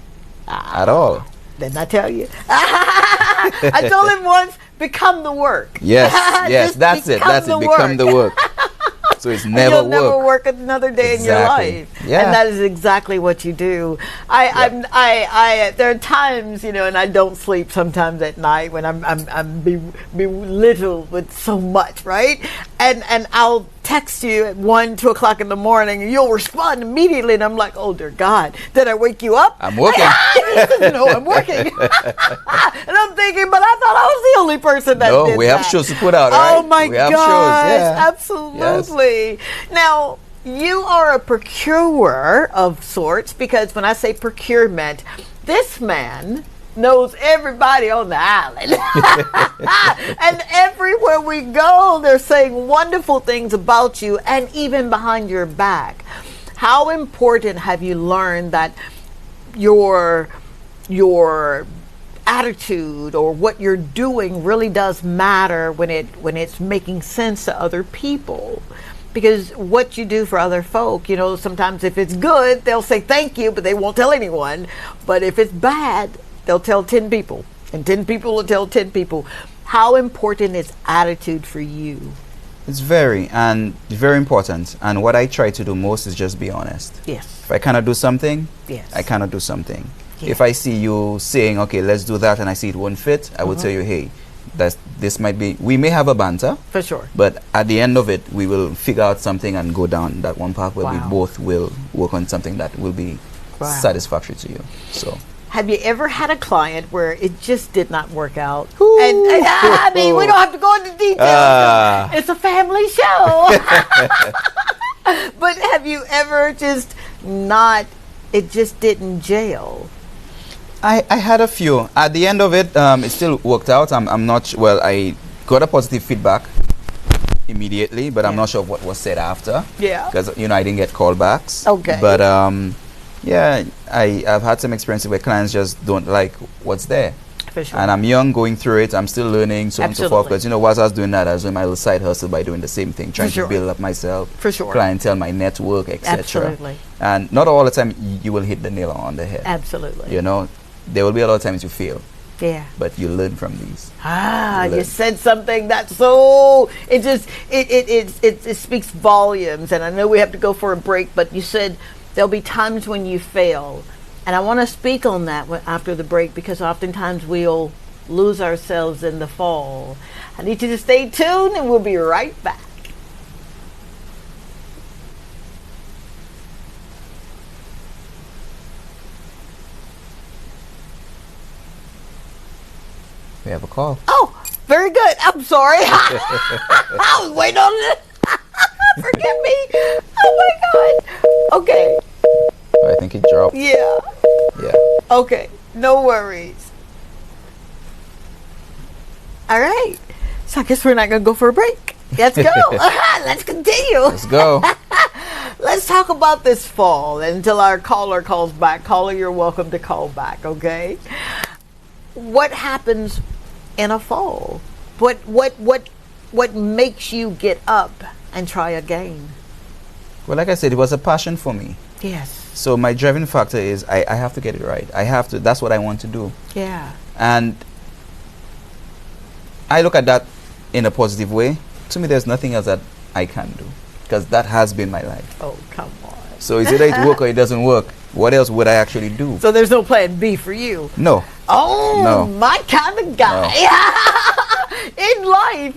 at all. Didn't I tell you? I told him once, become the work. Yes, yes, that's it. Become the work. So it's never You'll never work another day in your life. Yeah. And that is exactly what you do. There are times, and I don't sleep sometimes at night when I'm belittled with so much, right? And I'll text you at 1, 2 o'clock in the morning, and you'll respond immediately, and I'm like, oh dear God, did I wake you up? I'm working. No, I'm working. And I'm thinking, but I thought I was the only person that did that. No, we have shows to put out, right? Oh my gosh, absolutely. Yes. Now, you are a procurer of sorts, because when I say procurement, this man knows everybody on the island. And everywhere we go, they're saying wonderful things about you and even behind your back. How important have you learned that your attitude or what you're doing really does matter when it's making sense to other people? Because what you do for other folk, sometimes if it's good, they'll say thank you, but they won't tell anyone. But if it's bad, they'll tell 10 people, and 10 people will tell 10 people. How important is attitude for you? It's very important. And what I try to do most is just be honest. Yes. If I cannot do something, I cannot do something. Yeah. If I see you saying, okay, let's do that, and I see it won't fit, I will tell you, hey, this might be, we may have a banter. For sure. But at the end of it, we will figure out something and go down that one path where we both will work on something that will be satisfactory to you. So. Have you ever had a client where it just did not work out? I mean, we don't have to go into details. It's a family show. But have you ever it just didn't gel? I had a few. At the end of it, it still worked out. I'm not well. I got a positive feedback immediately, but I'm not sure what was said after. Yeah. Because I didn't get callbacks. Okay. But I've had some experiences where clients just don't like what's there. For sure. And I'm young, going through it. I'm still learning, so on and so forth. Because whilst I was doing that, I was doing my little side hustle by doing the same thing, trying to build up myself, clientele, my network, etc. Absolutely. And not all the time you will hit the nail on the head. Absolutely. There will be a lot of times you fail. Yeah. But you learn from these. You said something that's so, it speaks volumes. And I know we have to go for a break, but you said there'll be times when you fail. And I want to speak on that after the break, because oftentimes we'll lose ourselves in the fall. I need you to stay tuned, and we'll be right back. We have a call. Oh, very good. I'm sorry. I was waiting on it. Forgive me. Oh my God. Okay. I think it dropped. Yeah. Yeah. Okay. No worries. All right. So I guess we're not going to go for a break. Let's go. Let's continue. Let's go. let's talk about this fall until our caller calls back. Caller, you're welcome to call back, okay? What happens in a fall? What makes you get up and try again? Well, like I said, it was a passion for me. Yes. So my driving factor is I have to get it right. I have to. That's what I want to do. Yeah. And I look at that in a positive way. To me, there's nothing else that I can do because that has been my life. Oh, come on. So it's either it works or it doesn't work. What else would I actually do? So there's no plan B for you? No. Oh, no. My kind of guy. No. In life,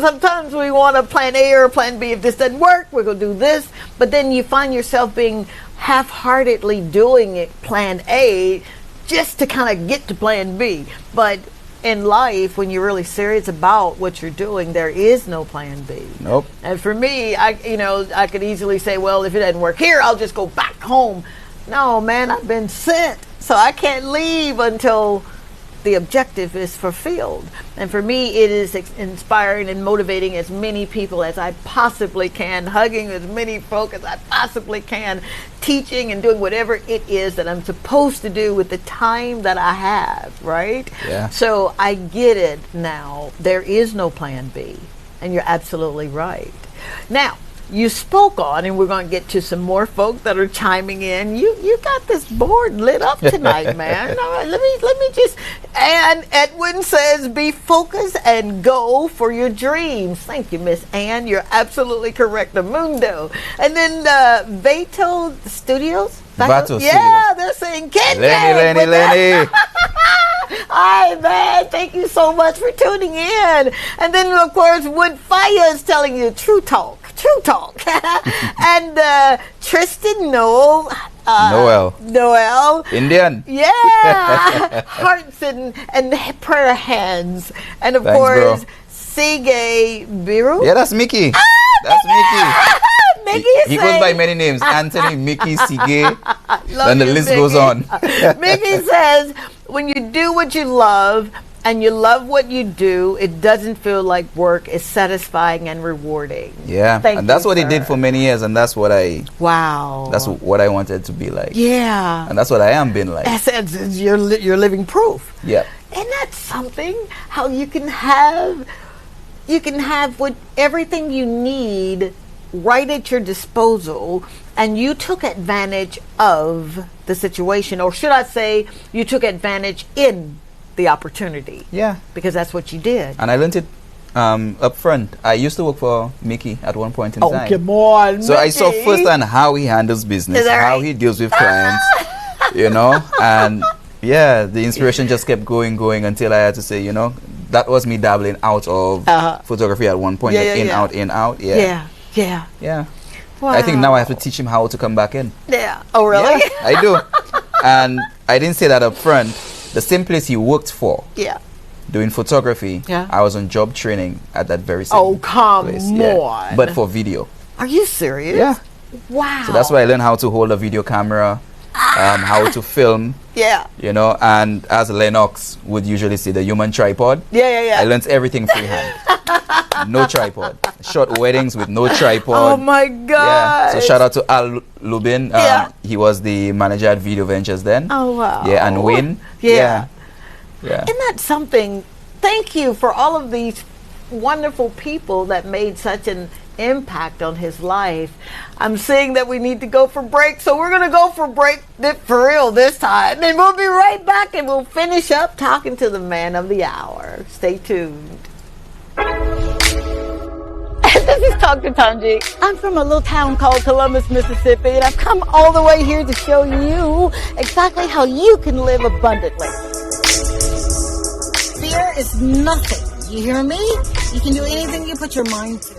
sometimes we want a plan A or a plan B. If this doesn't work, we're going to do this. But then you find yourself being half-heartedly doing it, plan A, just to kind of get to plan B. But in life, when you're really serious about what you're doing, there is no plan B. Nope. And for me, I could easily say, well, if it doesn't work here, I'll just go back home. No, man, I've been sent, so I can't leave until the objective is fulfilled. And for me, it is inspiring and motivating as many people as I possibly can, hugging as many folk as I possibly can, teaching and doing whatever it is that I'm supposed to do with the time that I have, right? Yeah. So I get it now. There is no plan B, and you're absolutely right. Now, you spoke on, and we're going to get to some more folk that are chiming in. You got this board lit up tonight, man. All right, let me just. And Edwin says, "Be focused and go for your dreams." Thank you, Miss Ann. You're absolutely correct. The Mundo, and then Vato Studios. Yeah, they're saying Kendrick. Lenny. Hi, man. Thank you so much for tuning in. And then, of course, Wood Fire is telling you true talk. And Tristan Noel. Indian. Yeah. Hearts and prayer hands. And, of course, Sige Biru. Yeah, that's Mickey. That's Mickey. He goes by many names. Anthony, Mickey, Sige. And the list goes on. Mickey says, when you do what you love and you love what you do, it doesn't feel like work. It's satisfying and rewarding. Yeah. And that's what he did for many years. And that's what that's what I wanted to be like. Yeah. And that's what I am being like. You're living proof. Yeah. And that's something, how you can have what everything you need right at your disposal, and you took advantage of the situation, or should I say you took advantage in the opportunity. Yeah. Because that's what you did. And I learned it up front. I used to work for Mickey at one point in time. Oh, come on, so Mickey. I saw firsthand how he handles business, how he deals with clients, and yeah, the inspiration just kept going until I had to say, that was me dabbling out of photography at one point, in, out. Yeah. Wow. I think now I have to teach him how to come back in. Yeah. Oh, really? Yeah, I do. And I didn't say that up front. The same place he worked for. Yeah. Doing photography. Yeah. I was on job training at that very same place. Oh, come on. Yeah. But for video. Are you serious? Yeah. Wow. So that's why I learned how to hold a video camera, how to film. Yeah. And as Lennox would usually say, the human tripod. Yeah. I learned everything freehand. No tripod. Short weddings with no tripod. Oh my God. Yeah. So shout out to Al Lubin. He was the manager at Video Ventures then. Oh wow. Yeah, and Wayne. Yeah. Isn't that something? Thank you for all of these wonderful people that made such an impact on his life. I'm seeing that we need to go for break, so we're going to go for break for real this time. And we'll be right back and we'll finish up talking to the man of the hour. Stay tuned. This is Dr. Tongie. I'm from a little town called Columbus, Mississippi, and I've come all the way here to show you exactly how you can live abundantly. Fear is nothing. You hear me? You can do anything you put your mind to.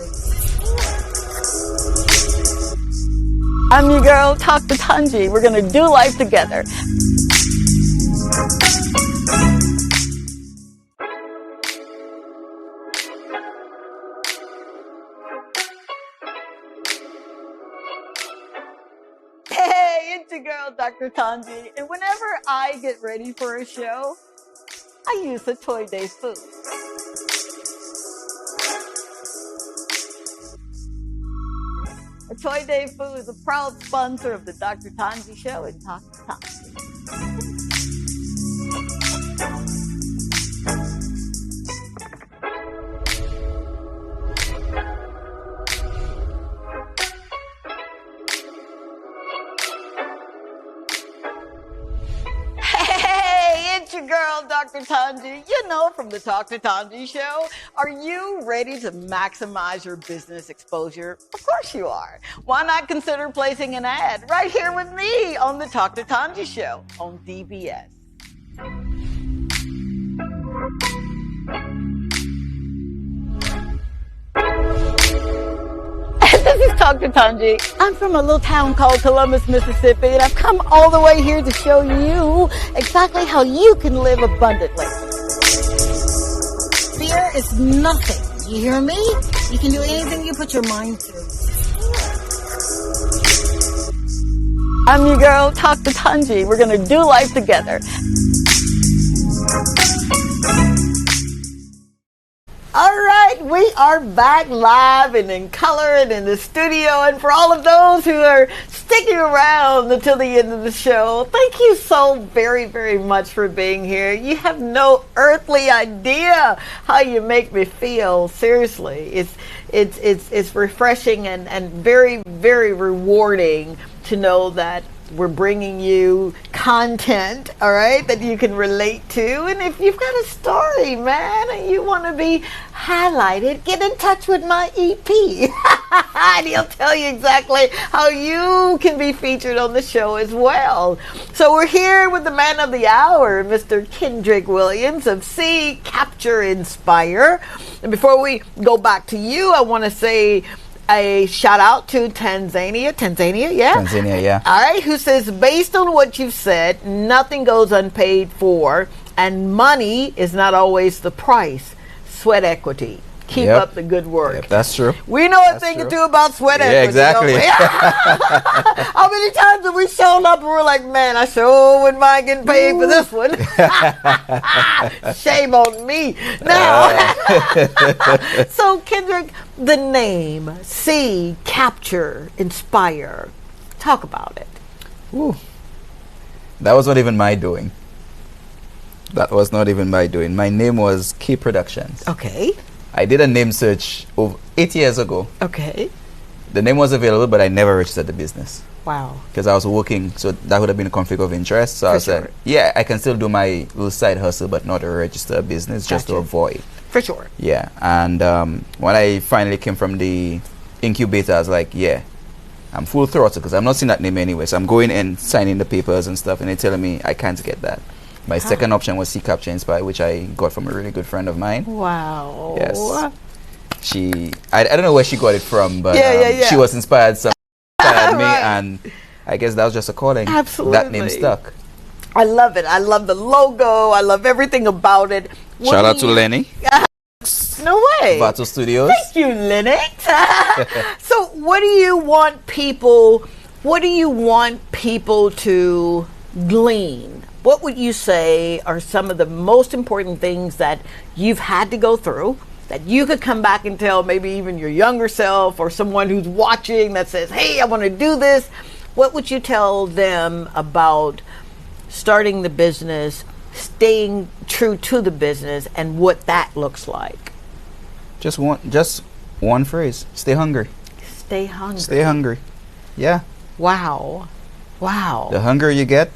I'm your girl, Dr. Tongie. We're going to do life together. Hey, it's your girl, Dr. Tongie. And whenever I get ready for a show, I use a Toy Day food. Toy Day Food is a proud sponsor of the Dr. Tongie Show and Talk to Tongie. It's your girl, Dr. Tongie, from the Talk to Tongie Show. Are you ready to maximize your business exposure? Of course you are. Why not consider placing an ad right here with me on the Talk to Tongie Show on DBS? This is Dr. Tongie. I'm from a little town called Columbus, Mississippi, and I've come all the way here to show you exactly how you can live abundantly. Fear is nothing. You hear me? You can do anything you put your mind to. I'm your girl, Dr. Tongie. We're going to do life together. All right, we are back live and in color and in the studio. And for all of those who are sticking around until the end of the show, thank you so very, very much for being here. You have no earthly idea how you make me feel. Seriously, it's refreshing and very, very rewarding to know that we're bringing you content, all right, that you can relate to. And if you've got a story, man, and you want to be highlighted, get in touch with my EP. And he'll tell you exactly how you can be featured on the show as well. So we're here with the man of the hour, Mr. Kendrick Williams of See, Capture, Inspire. And before we go back to you, I want to say a shout out to Tanzania, yeah. All right, who says, based on what you've said, nothing goes unpaid for, and money is not always the price. Sweat equity. Keep up the good work. Yep, that's true. We know a thing or two about sweat equity. Yeah, exactly. How many times have we shown up and we're like, man, I sure wouldn't mind getting paid for this one. Shame on me. Now, so Kendrick, the name, See, Capture, Inspire. Talk about it. Ooh. That was not even my doing. My name was Key Productions. Okay. I did a name search over 8 years ago. Okay. The name was available, but I never registered the business. Wow. Because I was working, so that would have been a conflict of interest. So I said, yeah, I can still do my little side hustle, but not a registered business, just to avoid. For sure. Yeah. And when I finally came from the incubator, I was like, yeah, I'm full throttle because I'm not seeing that name anyway. So I'm going and signing the papers and stuff, and they're telling me I can't get that. My second option was See, Capture, Inspire, which I got from a really good friend of mine. Wow. Yes. I don't know where she got it from, but she was inspired me, and I guess that was just a calling. Absolutely. That name stuck. I love it. I love the logo. I love everything about it. Shout out to Lenny. No way. Vato Studios. Thank you, Linux. So what do you want people to glean? What would you say are some of the most important things that you've had to go through that you could come back and tell maybe even your younger self or someone who's watching that says, hey, I want to do this? What would you tell them about starting the business, staying true to the business, and what that looks like? Just one phrase. Stay hungry. Stay hungry. Stay hungry. Yeah. Wow. The hungrier you get,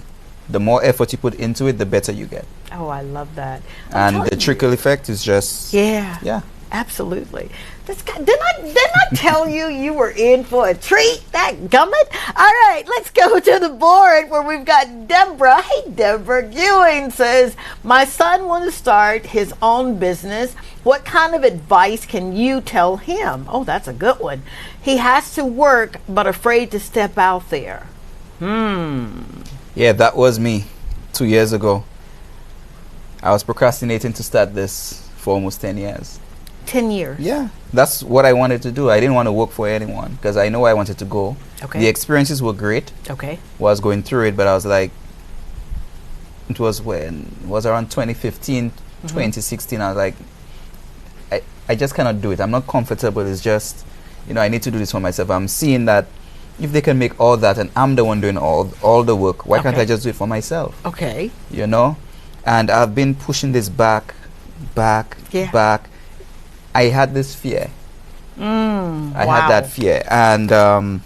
the more effort you put into it, the better you get. Oh, I love that. And the trickle effect is just... Yeah. Absolutely. This guy, didn't I tell you were in for a treat? That gummit? All right, let's go to the board where we've got Deborah. Hey, Deborah. Ewing says, my son wants to start his own business. What kind of advice can you tell him? Oh, that's a good one. He has to work, but afraid to step out there. Yeah, that was me 2 years ago. I was procrastinating to start this for almost 10 years. 10 years? Yeah. That's what I wanted to do. I didn't want to work for anyone because I know where I wanted to go. Okay. The experiences were great. Okay. Was going through it, but I was like, it was around 2015, 2016. I was like, I just cannot do it. I'm not comfortable. It's just, You know, I need to do this for myself. I'm seeing that if they can make all that and I'm the one doing all the work, why can't I just do it for myself? Okay. You know? And I've been pushing this back. I had this fear. I had that fear. And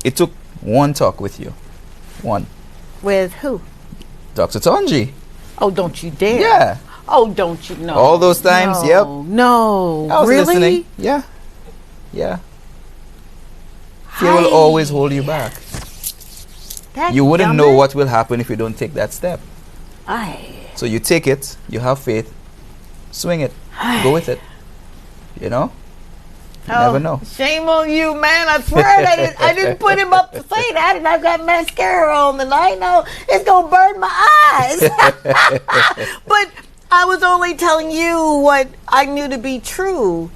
it took one talk with you. One. With who? Dr. Tongie. Oh, don't you dare. Yeah. Oh, don't you know. All those times, yep. No. I was really? listening. Yeah. Yeah. Fear will always hold you back. You wouldn't know what will happen if you don't take that step. So you take it, you have faith, swing it, go with it. You know? You never know. Shame on you, man. I swear I didn't put him up to say that, and I've got mascara on, and I know it's going to burn my eyes. But I was only telling you what I knew to be true.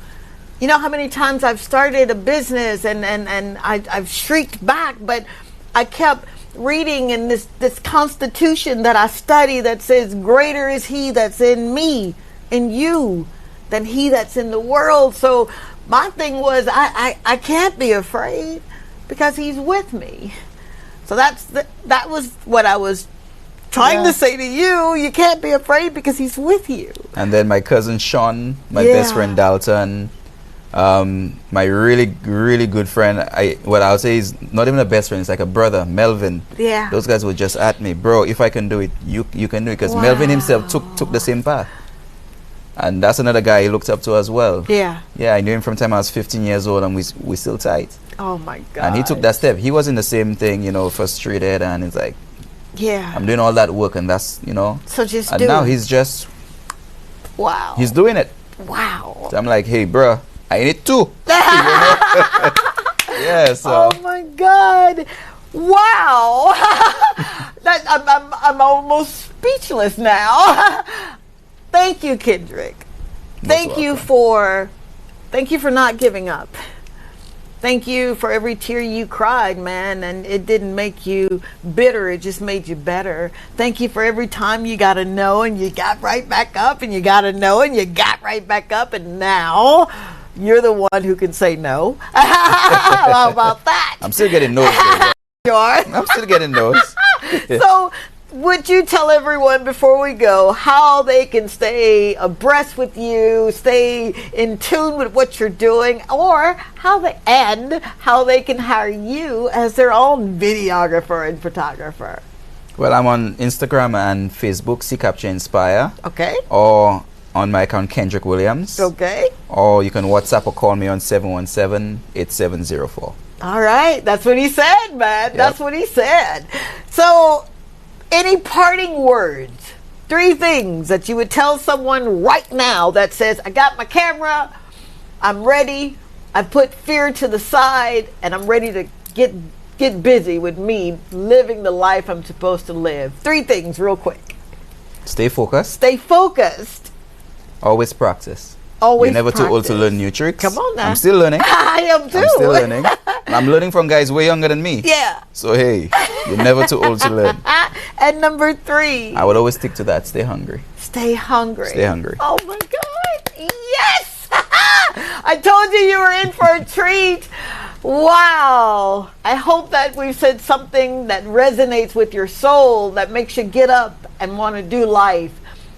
You know how many times I've started a business and I've shrieked back, but I kept reading in this constitution that I study that says, greater is he that's in me, in you, than he that's in the world. So my thing was, I can't be afraid because he's with me. So that was what I was trying to say to you. You can't be afraid because he's with you. And then my cousin Sean, my best friend Dalton, my really, really good friend, what I'll say is not even a best friend, it's like a brother, Melvin. Yeah. Those guys were just at me, bro, if I can do it, you can do it. Because Melvin himself took the same path. And that's another guy he looked up to as well. Yeah. Yeah, I knew him from the time I was 15 years old, and we still tight. Oh my God. And he took that step. He was in the same thing, you know, frustrated, and it's like, yeah, I'm doing all that work, and that's, you know. So just and now he's just, wow. He's doing it. Wow. So I'm like, hey, bro, I need two. Yeah, so. Oh my God. Wow. I'm almost speechless now. Thank you, Kendrick. Thank you for not giving up. Thank you for every tear you cried, man, and it didn't make you bitter, it just made you better. Thank you for every time you got a no and you got right back up, and you got a no and you got right back up, and now you're the one who can say no. How about that? I'm still getting no's. You are? I'm still getting no's. So, would you tell everyone before we go how they can stay abreast with you, stay in tune with what you're doing, or how they can hire you as their own videographer and photographer? Well, I'm on Instagram and Facebook, See Capture Inspire. Okay. Or on my account, Kendrick Williams. Okay. Or you can WhatsApp or call me on 717-8704. All right. That's what he said, man. Yep. That's what he said. So, any parting words? 3 things that you would tell someone right now that says, I got my camera, I'm ready, I put fear to the side, and I'm ready to get busy with me living the life I'm supposed to live. 3 things real quick. Stay focused. Stay focused. Always practice. Always You're never practice. too old to learn new tricks. Come on now. I'm still learning. I am too. I'm still learning. I'm learning from guys way younger than me. Yeah. So hey, you're never too old to learn. And number 3. I would always stick to that. Stay hungry. Stay hungry. Stay hungry. Oh my God. Yes. I told you were in for a treat. Wow. I hope that we've said something that resonates with your soul, that makes you get up and want to do life.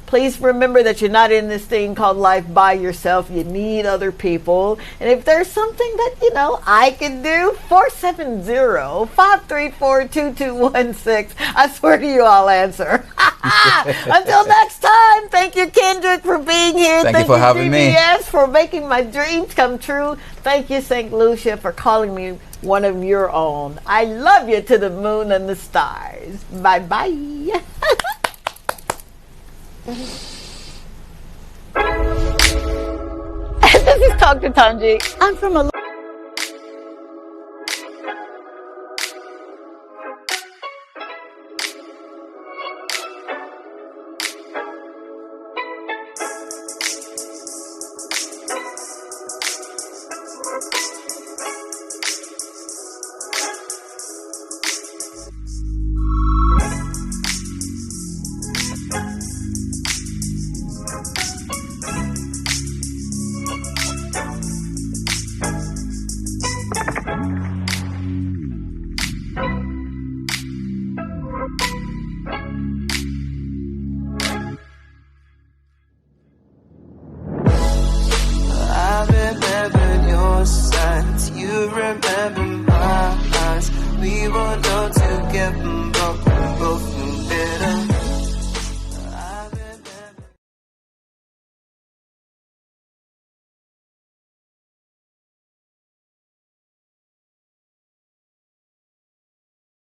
Please remember that you're not in this thing called life by yourself. You need other people. And if there's something that, I can do, 470-534-2216. I swear to you, I'll answer. Until next time, thank you, Kendrick, for being here. Thank you for having me. For making my dreams come true. Thank you, St. Lucia, for calling me one of your own. I love you to the moon and the stars. Bye-bye. This is Dr. Tongie. I'm from a